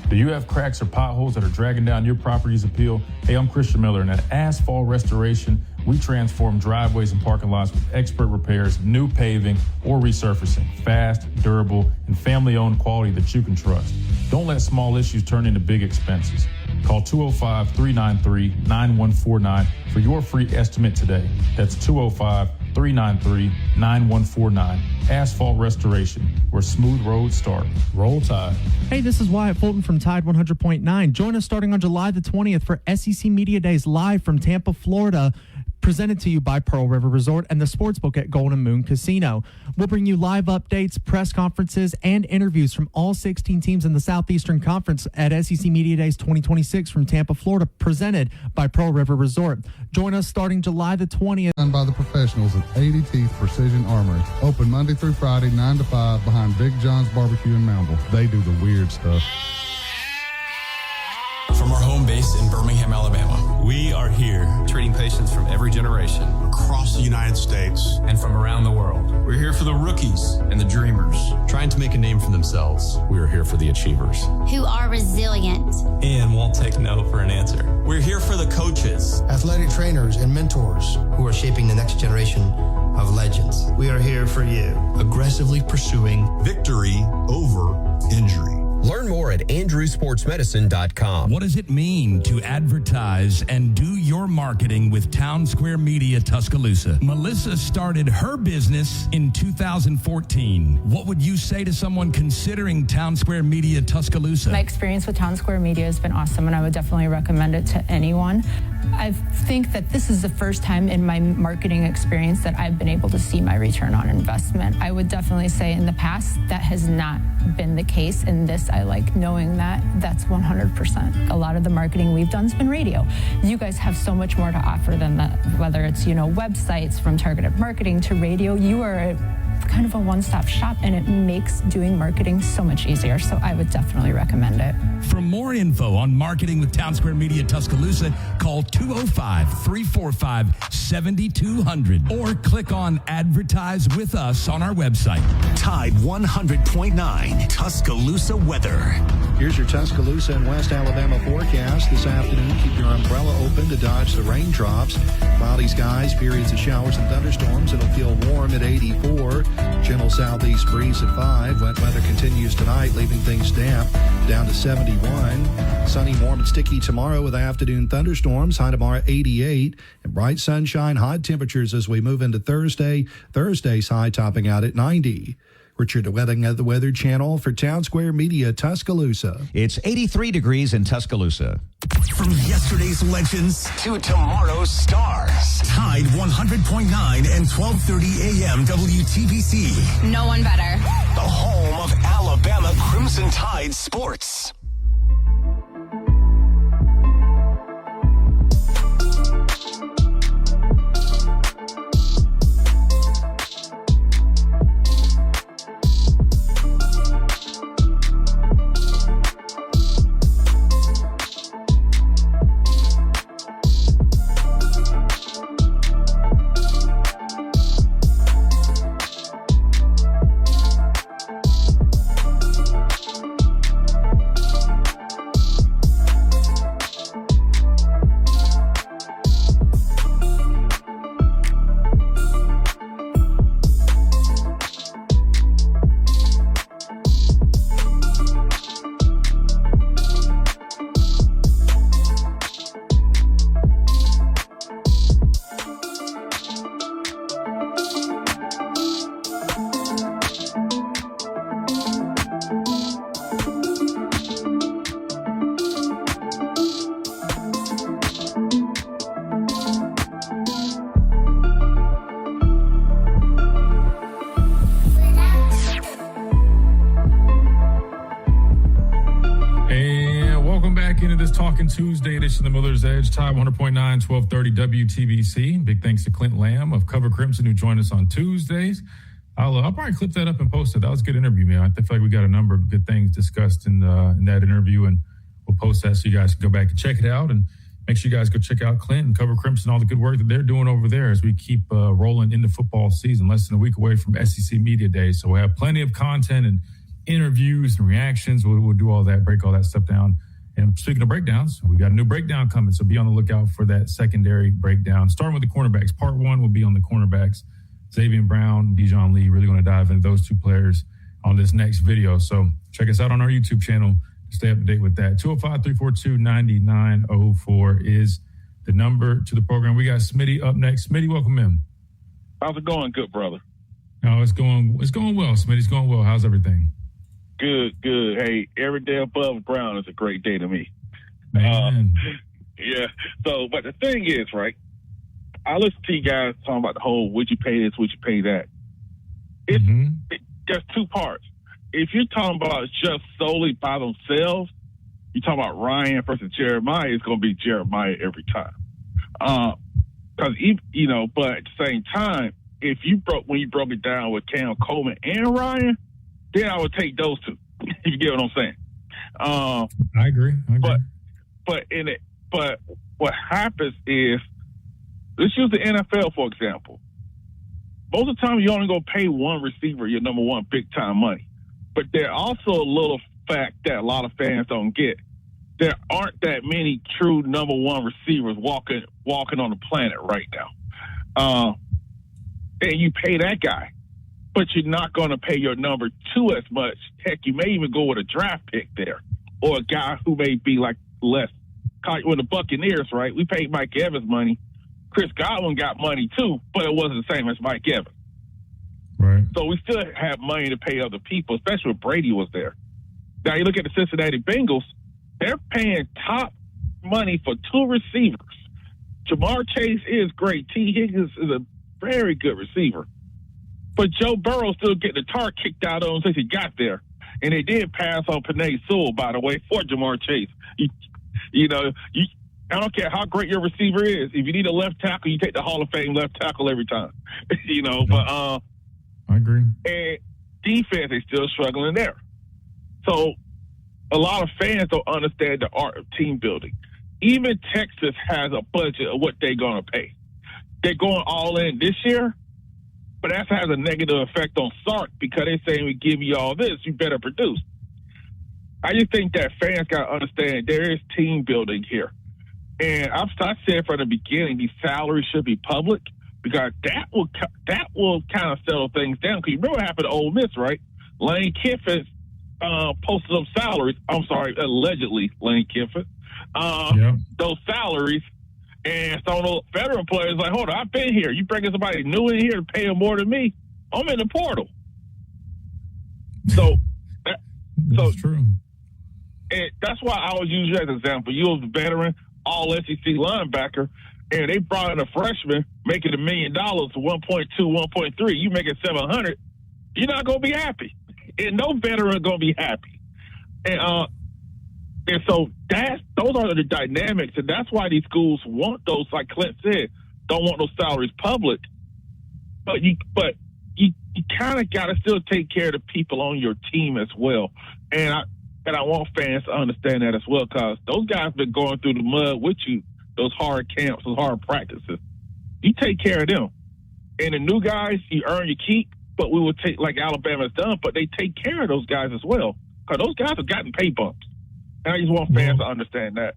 Do you have cracks or potholes that are dragging down your property's appeal? Hey, I'm Christian Miller, and at Asphalt Restoration, we transform driveways and parking lots with expert repairs, new paving, or resurfacing. Fast, durable, and family-owned quality that you can trust. Don't let small issues turn into big expenses. Call 205-393-9149 for your free estimate today. That's 205-393-9149. Asphalt Restoration, where smooth roads start. Roll Tide. Hey, this is Wyatt Fulton from Tide 100.9. Join us starting on July the 20th for SEC Media Days live from Tampa, Florida. Presented to you by Pearl River Resort and the Sportsbook at Golden Moon Casino. We'll bring you live updates, press conferences, and interviews from all 16 teams in the Southeastern Conference at SEC Media Days 2026 from Tampa, Florida, presented by Pearl River Resort. Join us starting July the 20th. Done by the professionals at 80 Teeth Precision Armory. Open Monday through Friday, 9 to 5, behind Big John's Barbecue in Moundville. They do the weird stuff. From our home base in Birmingham, Alabama, we are here treating patients from every generation across the United States and from around the world. We're here for the rookies and the dreamers, trying to make a name for themselves. We are here for the achievers who are resilient and won't take no for an answer. We're here for the coaches, athletic trainers, and mentors who are shaping the next generation of legends. We are here for you, aggressively pursuing victory over injury. Learn more at andrewsportsmedicine.com. What does it mean to advertise and do your marketing with Town Square Media Tuscaloosa? Melissa started her business in 2014. What would you say to someone considering Town Square Media Tuscaloosa? My experience with Town Square Media has been awesome, and I would definitely recommend it to anyone. I think that this is the first time in my marketing experience that I've been able to see my return on investment. I would definitely say in the past that has not been the case. In this, I like knowing that that's 100%. A lot of the marketing we've done has been radio. You guys have so much more to offer than that, whether it's, websites, from targeted marketing to radio. You are kind of a one-stop shop, and it makes doing marketing so much easier. So I would definitely recommend it. For more info on marketing with Town Square Media Tuscaloosa, call 205-345-7200 or click on Advertise with Us on our website. Tide 100.9 Tuscaloosa weather. Here's your Tuscaloosa and West Alabama forecast this afternoon. Keep your umbrella open to dodge the raindrops. Cloudy skies, periods of showers and thunderstorms. It'll feel warm at 84. Gentle southeast breeze at 5. Wet weather continues tonight, leaving things damp down to 71. Sunny, warm, and sticky tomorrow with afternoon thunderstorms. High tomorrow 88. And bright sunshine, hot temperatures as we move into Thursday. Thursday's high topping out at 90. Richard Wedding of the Weather Channel for Town Square Media Tuscaloosa. It's 83 degrees in Tuscaloosa. From yesterday's legends to tomorrow's stars. Tide 100.9 and 1230 AM WTBC. No one better. The home of Alabama Alabama Crimson Tide Sports. Talking Tuesday edition of the Miller's Edge, Tide 100.9, 1230 WTBC. Big thanks to Clint Lamb of Cover Crimson who joined us on Tuesdays. I'll probably clip that up and post it. That was a good interview, man. I feel like we got a number of good things discussed in that interview, and we'll post that so you guys can go back and check it out. And make sure you guys go check out Clint and Cover Crimson, all the good work that they're doing over there as we keep rolling into football season. Less than a week away from SEC Media Day, so we'll have plenty of content and interviews and reactions. We'll do all that, break all that stuff down. And speaking of breakdowns, we got a new breakdown coming, so be on the lookout for that secondary breakdown. Starting with the cornerbacks, part one will be on the cornerbacks. Xavier Brown, Dijon Lee, really going to dive into those two players on this next video. So check us out on our YouTube channel to stay up to date with that. 205-342-9904 is the number to the program. We got Smitty up next. Smitty, welcome in. How's it going, good brother? Oh, it's going well, Smitty. It's going well. How's everything? Good. Hey, every day above ground is a great day to me. Man. Yeah. So, but the thing is, right, I listen to you guys talking about the whole, would you pay this, would you pay that? It's there's two parts. If you're talking about just solely by themselves, you're talking about Ryan versus Jeremiah, it's going to be Jeremiah every time. Because, but at the same time, when you broke it down with Cam Coleman and Ryan, then I would take those two. If you get what I'm saying. I agree. But what happens is, let's use the NFL for example. Most of the time, you only gonna pay one receiver your number one big time money. But there also a little fact that a lot of fans don't get. There aren't that many true number one receivers walking on the planet right now. And you pay that guy. But you're not going to pay your number two as much. Heck, you may even go with a draft pick there or a guy who may be like less. With the Buccaneers, right? We paid Mike Evans money. Chris Godwin got money too, but it wasn't the same as Mike Evans. Right. So we still have money to pay other people, especially when Brady was there. Now you look at the Cincinnati Bengals, they're paying top money for two receivers. Jamar Chase is great. T. Higgins is a very good receiver. But Joe Burrow still getting the tar kicked out of him since he got there. And they did pass on Penei Sewell, by the way, for Jamar Chase. I don't care how great your receiver is. If you need a left tackle, you take the Hall of Fame left tackle every time. But I agree. And defense is still struggling there. So a lot of fans don't understand the art of team building. Even Texas has a budget of what they're going to pay. They're going all in this year. But that has a negative effect on Sark because they're saying we give you all this, you better produce. I just think that fans got to understand there is team building here. And I've said from the beginning, these salaries should be public because that will kind of settle things down. Because you remember what happened to Ole Miss, right? Lane Kiffin posted some salaries. I'm sorry, allegedly Lane Kiffin. Those salaries. And some of those veteran players like, hold on, I've been here. You bringing somebody new in here to pay them more than me? I'm in the portal. So that's true. And that's why I always use you as an example. You was a veteran, all SEC linebacker, and they brought in a freshman making $1 million to 1.2, 1.3. You making $700. You're not gonna be happy. And no veteran going to be happy. And so those are the dynamics, and that's why these schools want those, like Clint said, don't want those salaries public. But you kind of got to still take care of the people on your team as well. And I want fans to understand that as well, because those guys have been going through the mud with you, those hard camps, those hard practices. You take care of them. And the new guys, you earn your keep, but we will take, like Alabama's done, but they take care of those guys as well, because those guys have gotten pay bumps. And I just want fans to understand that.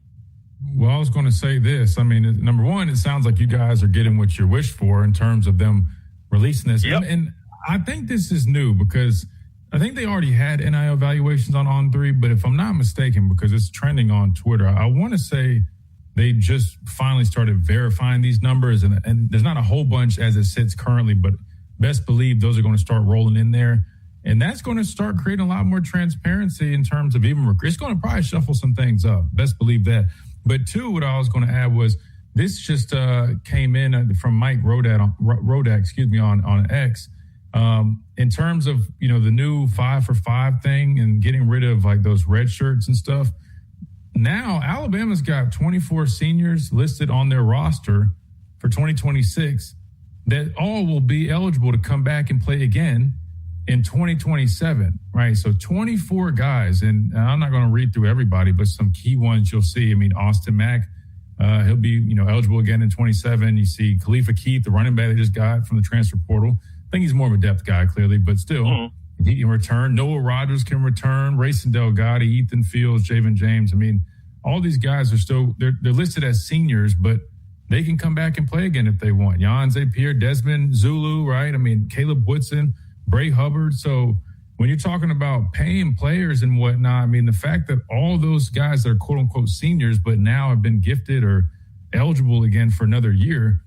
Well, I was going to say this. I mean, number one, it sounds like you guys are getting what you wished for in terms of them releasing this. Yep. And I think this is new because I think they already had NIL evaluations on On3, but if I'm not mistaken, because it's trending on Twitter, I want to say they just finally started verifying these numbers. And there's not a whole bunch as it sits currently, but best believe those are going to start rolling in there. And that's going to start creating a lot more transparency in terms of even it's going to probably shuffle some things up. Best believe that. But two, what I was going to add was this just came in from Mike Rodak on X. In terms of, the new 5 for 5 thing and getting rid of like those red shirts and stuff. Now Alabama's got 24 seniors listed on their roster for 2026 that all will be eligible to come back and play again in 2027, right? So 24 guys, and I'm not going to read through everybody, but some key ones you'll see. I mean, Austin Mack, he'll be, eligible again in 27. You see Khalifa Keith, the running back they just got from the transfer portal. I think he's more of a depth guy, clearly, but still, he can return. Noah Rogers can return. Rayson Delgado, Ethan Fields, Javen James. I mean, all these guys are still, they're listed as seniors, but they can come back and play again if they want. Jan Zapier, Desmond Zulu, right? I mean, Caleb Woodson, Bray Hubbard. So when you're talking about paying players and whatnot, I mean, the fact that all those guys that are quote unquote seniors, but now have been gifted or eligible again for another year,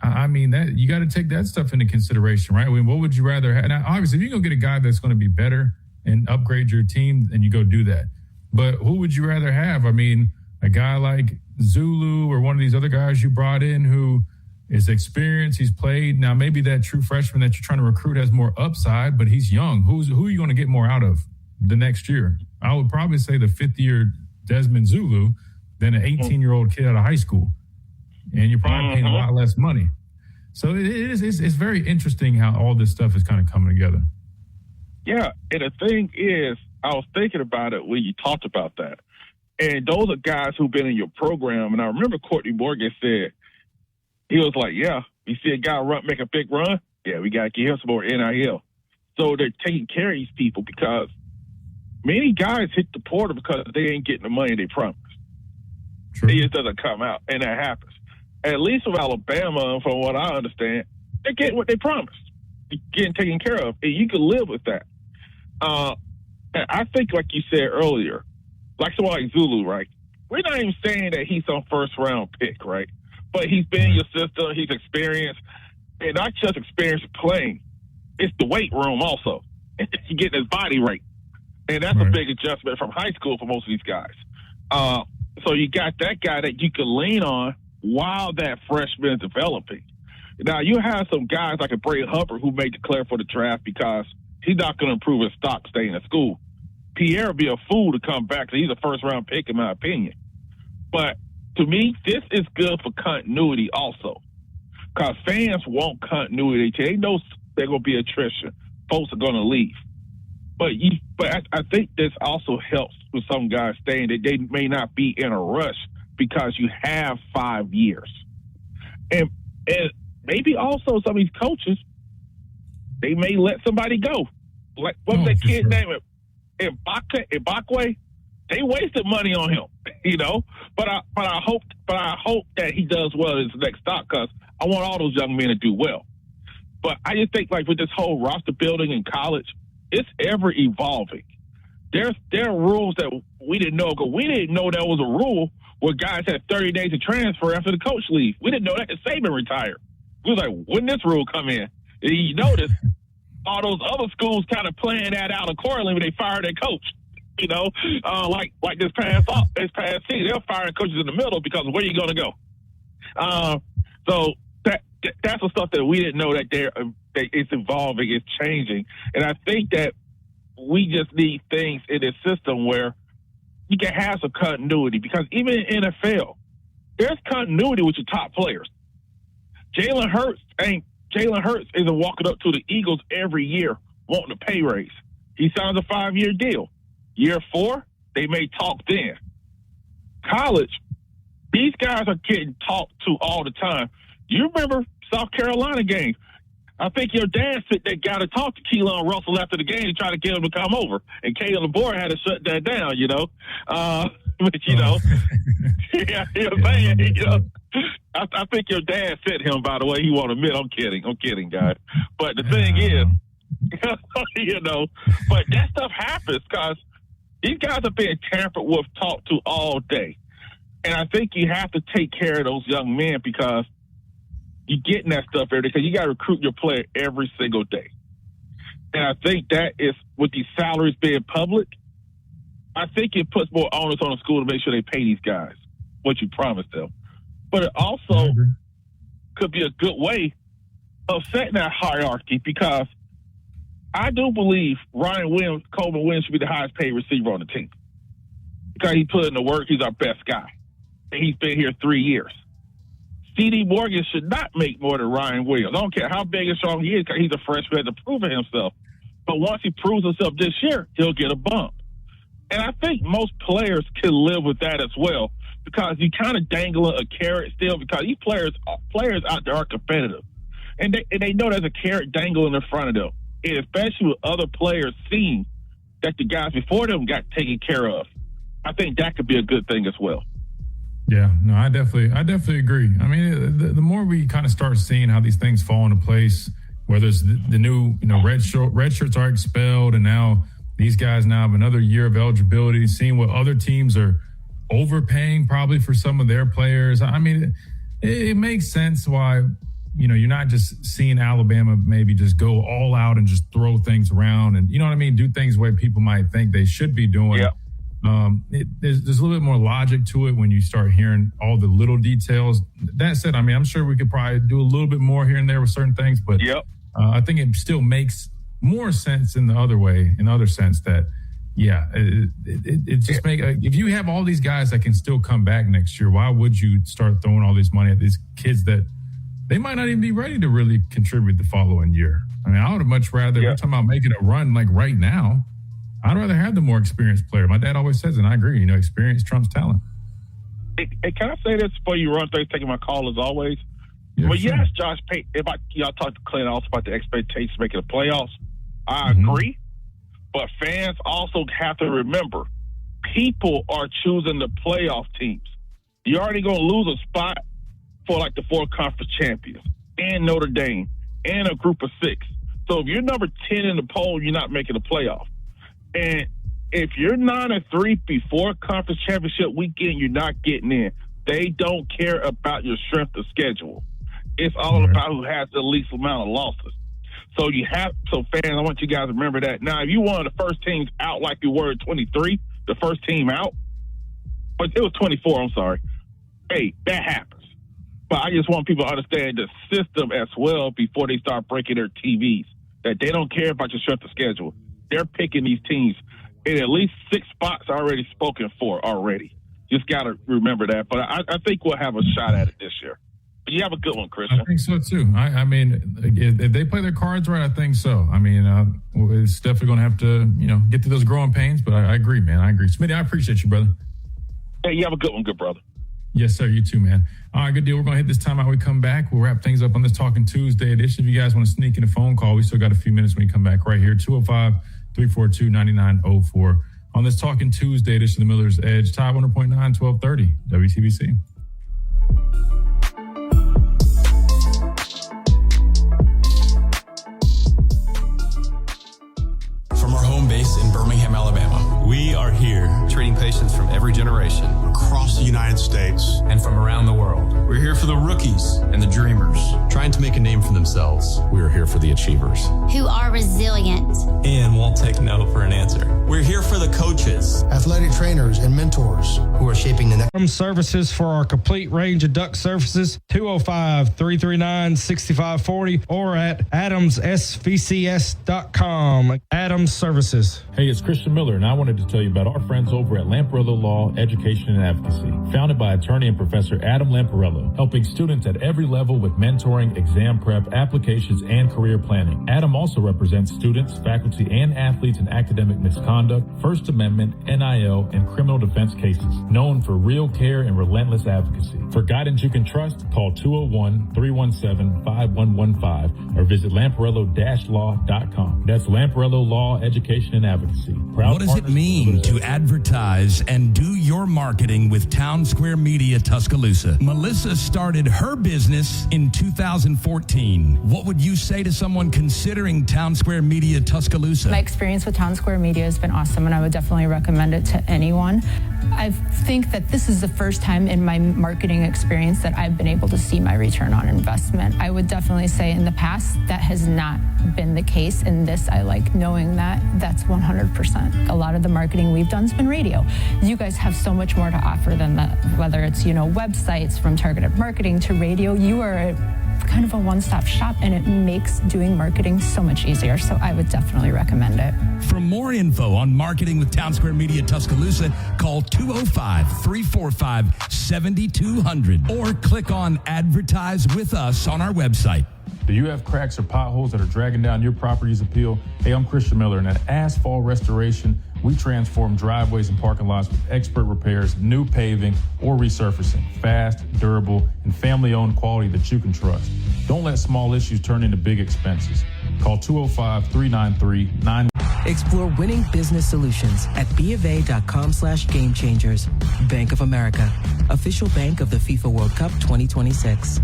I mean, that you got to take that stuff into consideration, right? I mean, what would you rather have? Now, obviously, if you go get a guy that's going to be better and upgrade your team, then you go do that. But who would you rather have? I mean, a guy like Zulu or one of these other guys you brought in who is experienced, he's played. Now, maybe that true freshman that you're trying to recruit has more upside, but he's young. Who are you going to get more out of the next year? I would probably say the fifth-year Desmond Zulu than an 18-year-old kid out of high school. And you're probably paying a lot less money. So it's very interesting how all this stuff is kind of coming together. Yeah, and the thing is, I was thinking about it when you talked about that. And those are guys who've been in your program. And I remember Courtney Morgan said, he was like, yeah, you see a guy make a big run? Yeah, we got to give him some more NIL. So they're taking care of these people because many guys hit the portal because they ain't getting the money they promised. True. It just doesn't come out, and that happens. At least with Alabama, from what I understand, they're getting what they promised. They're getting taken care of, and you can live with that. And I think, like you said earlier, like someone like Zulu, right? We're not even saying that he's some first-round pick, right? But he's been in your system. He's experienced, and not just experience playing. It's the weight room also. He's getting his body right, and that's a big adjustment from high school for most of these guys. So you got that guy that you can lean on while that freshman is developing. Now, you have some guys like a Bray Hubbard who may declare for the draft because he's not going to improve his stock staying in school. Pierre would be a fool to come back because he's a first-round pick, in my opinion. But to me, this is good for continuity also because fans want continuity. They know they're going to be attrition. Folks are going to leave. But I think this also helps with some guys staying that they may not be in a rush because you have 5 years. And maybe also some of these coaches, they may let somebody go. Like, what's that kid name? Ibakwe? They wasted money on him, But I hope that he does well in his next stop because I want all those young men to do well. But I just think like with this whole roster building in college, it's ever evolving. There are rules that we didn't know because we didn't know there was a rule where guys had 30 days to transfer after the coach leaves. We didn't know that because Saban retired. We was like, when this rule come in? And you notice all those other schools kind of playing that out accordingly when they fired their coach. Like this past season, they're firing coaches in the middle because where are you going to go? So that's the stuff that we didn't know that it's evolving, it's changing, and I think that we just need things in this system where you can have some continuity, because even in NFL, there's continuity with your top players. Jalen Hurts isn't walking up to the Eagles every year wanting a pay raise. He signs a 5-year deal. Year 4, they may talk then. College, these guys are getting talked to all the time. You remember South Carolina game? I think your dad sent that guy to talk to Keelan Russell after the game to try to get him to come over. And Caleb Boyd had to shut that down, you know. But, you know, yeah, you know, I think your dad sent him, by the way. He won't admit. I'm kidding, guys. But the thing is, you know, but that stuff happens because these guys are being tampered with, talked to all day. And I think you have to take care of those young men because you're getting that stuff every day, because you got to recruit your player every single day. And I think that is, with these salaries being public, I think it puts more onus on the school to make sure they pay these guys what you promised them. But it also could be a good way of setting that hierarchy, because I do believe Coleman Williams should be the highest paid receiver on the team, because he put in the work. He's our best guy, and he's been here 3 years. C.D. Morgan should not make more than Ryan Williams. I don't care how big and strong he is, because he's a freshman to prove it himself. But once he proves himself this year, he'll get a bump. And I think most players can live with that as well, because you kind of dangle a carrot still, because these players out there are competitive. And they know there's a carrot dangling in front of them, and especially with other players seeing that the guys before them got taken care of. I think that could be a good thing as well. Yeah, no, I definitely agree. I mean, the more we kind of start seeing how these things fall into place, whether it's the new, you know, red shirts are expelled, and now these guys now have another year of eligibility, seeing what other teams are overpaying probably for some of their players. I mean, it makes sense why, you know, you're not just seeing Alabama maybe just go all out and just throw things around and, you know what I mean, do things the way people might think they should be doing. Yeah. There's a little bit more logic to it when you start hearing all the little details. That said, I mean, I'm sure we could probably do a little bit more here and there with certain things, but I think it still makes more sense in the other sense that, yeah, it just make if you have all these guys that can still come back next year, why would you start throwing all this money at these kids that they might not even be ready to really contribute the following year? I mean, I would have much rather, we're talking about making a run like right now, I'd rather have the more experienced player. My dad always says, and I agree, you know, experience trumps talent. Hey, can I say this before you run? Thanks for taking my call as always. Yeah, well, sure. yes, Josh Payton, y'all talked to Clint also about the expectations making the playoffs. I agree. But fans also have to remember, people are choosing the playoff teams. You're already going to lose a spot for like the 4 conference champions and Notre Dame and a group of 6. So if you're number 10 in the poll, you're not making the playoff. And if you're 9-3 before conference championship weekend, you're not getting in. They don't care about your strength of schedule. It's all about who has the least amount of losses. So fans, I want you guys to remember that. Now, if you one of the first teams out like you were at 23, the first team out, but it was 24, I'm sorry. Hey, that happens. But I just want people to understand the system as well before they start breaking their TVs, that they don't care about your strength of schedule. They're picking these teams, and at least 6 spots are already spoken for already. Just got to remember that. But I think we'll have a shot at it this year. But you have a good one, Christian. I think so, too. I mean, if they play their cards right, I think so. I mean, it's definitely going to have to, you know, get to those growing pains. But I agree, man. I agree. Smitty, I appreciate you, brother. Hey, you have a good one, good brother. Yes, sir. You too, man. All right, good deal. We're going to hit this time out. We come back. We'll wrap things up on this Talking Tuesday edition. If you guys want to sneak in a phone call, we still got a few minutes when you come back right here. 205-342-9904 on this Talking Tuesday edition of the Miller's Edge. Tide 100.9, 1230 WTBC. From our home base in Birmingham, Alabama, we are here treating patients from every generation across the United States and from around the world. We're here for the rookies and the dreamers. Trying to make a name for themselves. We are here for the achievers who are resilient And won't take no for an answer. We're here for the coaches, athletic trainers, and mentors who are shaping the next Services for our complete range of duct surfaces, 205-339-6540 or at adamssvcs.com. Adams Services. Hey, it's Christian Miller, and I wanted to tell you about our friends over at Lamparello Law, Education and Advocacy. Founded by attorney and Professor Adam Lamparello, helping students at every level with mentoring, exam prep, applications, and career planning. Adam also represents students, faculty, and athletes in academic misconduct, First Amendment, NIL, and criminal defense cases. Known for real care and relentless advocacy. For guidance you can trust, call 201-317-5115 or visit lamparello-law.com. That's Lamparello Law, Education and Advocacy. What does it mean to advertise and do your marketing with Town Square Media Tuscaloosa? Melissa started her business in 2014. What would you say to someone considering Town Square Media Tuscaloosa? My experience with Town Square Media has been awesome, and I would definitely recommend it to anyone. I think that this is the first time in my marketing experience that I've been able to see my return on investment. I would definitely say in the past that has not been the case. In this, I like knowing that that's 100%. A lot of the marketing we've done has been radio. You guys have so much more to offer than that, whether it's, websites from targeted marketing to radio. You are kind of a one-stop shop, and it makes doing marketing so much easier. So I would definitely recommend it. For more info on marketing with Town Square Media Tuscaloosa, call 205-345-7200 or click on Advertise with Us on our website. Do you have cracks or potholes that are dragging down your property's appeal? Hey, I'm Christian Miller, and at Asphalt Restoration, we transform driveways and parking lots with expert repairs, new paving, or resurfacing. Fast, durable, and family-owned quality that you can trust. Don't let small issues turn into big expenses. Call 205-393-9. Explore winning business solutions at BofA.com/gamechangers. Bank of America, official bank of the FIFA World Cup 2026.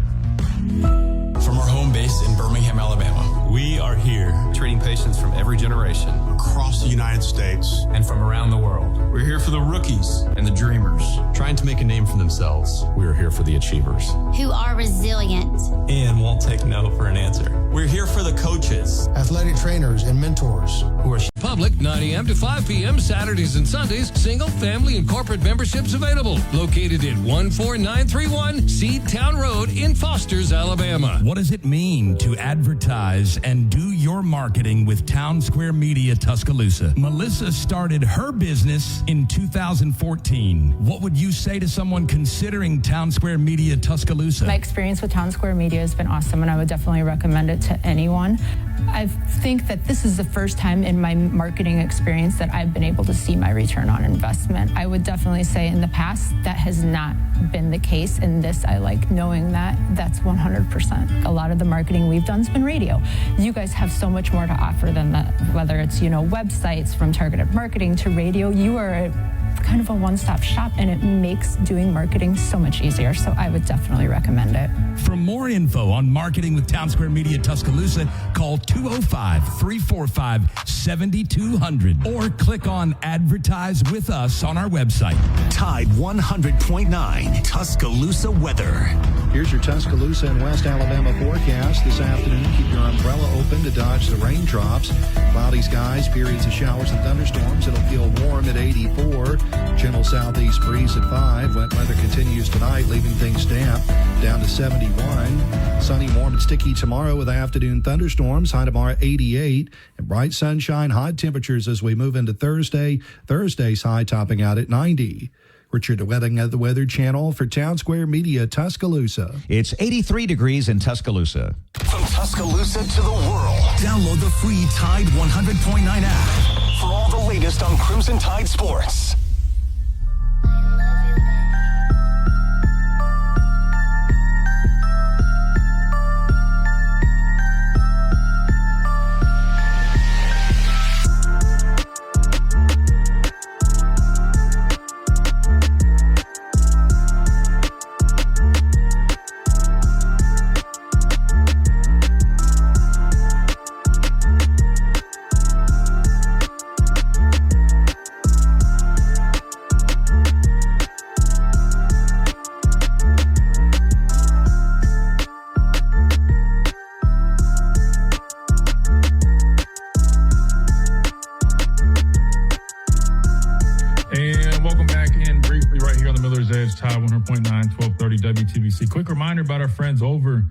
From our home base in Birmingham, Alabama, We are here, treating patients from every generation across the United States and from around the world. We're here for the rookies and the dreamers, trying to make a name for themselves. We are here for the achievers, who are resilient and won't take no for an answer. We're here for the coaches, athletic trainers, and mentors who are public 9 a.m. to 5 p.m. Saturdays and Sundays. Single, family, and corporate memberships available. Located at 14931 Seedtown Road in Fosters, Alabama. What does it mean to advertise and do your marketing with Town Square Media Tuscaloosa? Melissa started her business in 2014. What would you say to someone considering Town Square Media Tuscaloosa? My experience with Town Square Media has been awesome, and I would definitely recommend it to anyone. I think that this is the first time in my marketing experience that I've been able to see my return on investment. I would definitely say in the past that has not been the case. In this, I like knowing that that's 100%. A lot of the marketing we've done has been radio. You guys have so much more to offer than that, whether it's, websites from targeted marketing to radio. You are kind of a one-stop shop, and it makes doing marketing so much easier. So I would definitely recommend it. For more info on marketing with Town Square Media Tuscaloosa, call 205-345-7200 or click on Advertise with Us on our website. Tide 100.9 Tuscaloosa weather. Here's your Tuscaloosa and West Alabama forecast. This afternoon, keep your umbrella open to dodge the raindrops. Cloudy skies, periods of showers and thunderstorms. It'll feel warm at 84. Gentle southeast breeze at 5. Wet weather continues tonight, leaving things damp down to 71. Sunny, warm, and sticky tomorrow with afternoon thunderstorms. High tomorrow 88. And bright sunshine, hot temperatures as we move into Thursday. Thursday's high topping out at 90. Richard Wedding at the Weather Channel for Town Square Media Tuscaloosa. It's 83 degrees in Tuscaloosa. From Tuscaloosa to the world, download the free Tide 100.9 app for all the latest on Crimson Tide sports. 100.9, 1230 WTBC. Quick reminder about our friends over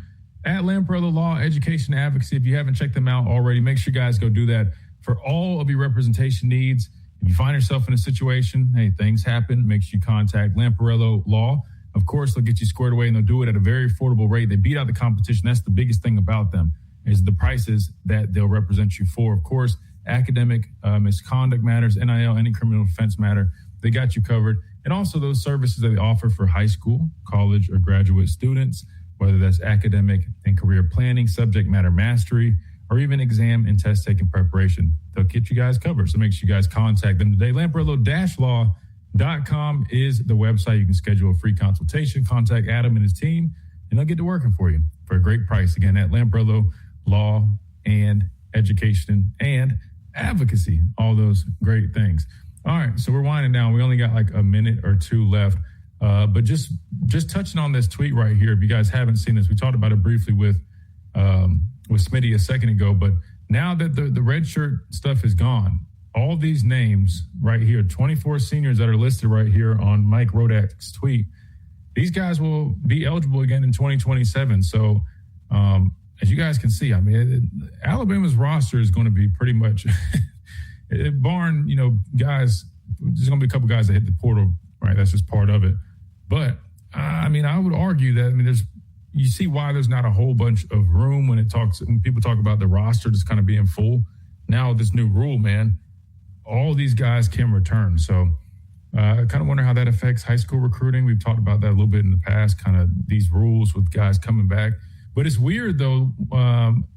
at Lamparello Law Education Advocacy. If you haven't checked them out already, make sure you guys go do that for all of your representation needs. If you find yourself in a situation, hey, things happen, make sure you contact Lamparello Law. Of course, they'll get you squared away, and they'll do it at a very affordable rate. They beat out the competition. That's the biggest thing about them, is the prices that they'll represent you for. Of course, academic, misconduct matters, NIL, any criminal defense matter, they got you covered. And also those services that they offer for high school, college, or graduate students, whether that's academic and career planning, subject matter mastery, or even exam and test taking preparation. They'll get you guys covered. So make sure you guys contact them today. Lamparello-law.com is the website. You can schedule a free consultation, contact Adam and his team, and they'll get to working for you for a great price. Again, at Lamparello Law and Education and Advocacy, all those great things. All right, so we're winding down. We only got like a minute or two left. But just touching on this tweet right here, if you guys haven't seen this, we talked about it briefly with Smitty a second ago, but now that the red shirt stuff is gone, all these names right here, 24 seniors that are listed right here on Mike Rodak's tweet, these guys will be eligible again in 2027. So as you guys can see, I mean, Alabama's roster is going to be pretty much, barring, guys, there's going to be a couple guys that hit the portal, right? That's just part of it. But, I mean, I would argue that, you see why there's not a whole bunch of room when people talk about the roster just kind of being full. Now with this new rule, man, all these guys can return. So I kind of wonder how that affects high school recruiting. We've talked about that a little bit in the past, kind of these rules with guys coming back. But it's weird, though,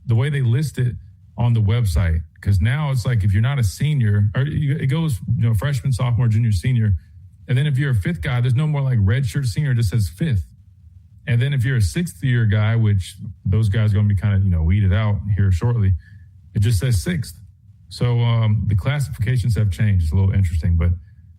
the way they list it on the website, because now it's like if you're not a senior, or it goes, freshman, sophomore, junior, senior. And then if you're a fifth guy, there's no more like redshirt senior, it just says fifth. And then if you're a sixth year guy, which those guys are going to be kind of, weeded out here shortly, it just says sixth. So the classifications have changed. It's a little interesting, but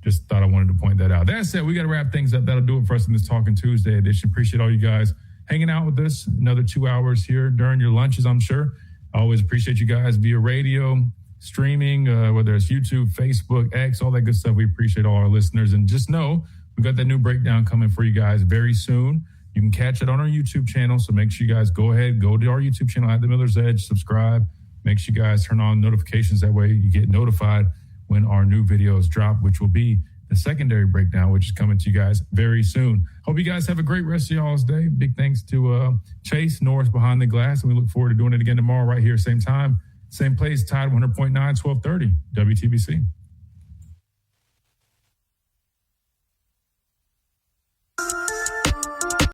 just thought I wanted to point that out. That said, we got to wrap things up. That'll do it for us in this Talking Tuesday edition. Appreciate all you guys hanging out with us. Another 2 hours here during your lunches, I'm sure. I always appreciate you guys via radio, streaming, whether it's YouTube, Facebook, X, all that good stuff. We appreciate all our listeners. And just know we got that new breakdown coming for you guys very soon. You can catch it on our YouTube channel. So make sure you guys go to our YouTube channel at The Miller's Edge, subscribe. Make sure you guys turn on notifications. That way you get notified when our new videos drop, which will be the secondary breakdown, which is coming to you guys very soon. Hope you guys have a great rest of y'all's day. Big thanks to Chase Norris behind the glass. And we look forward to doing it again tomorrow right here, same time, same place, Tide 100.9, 1230 WTBC.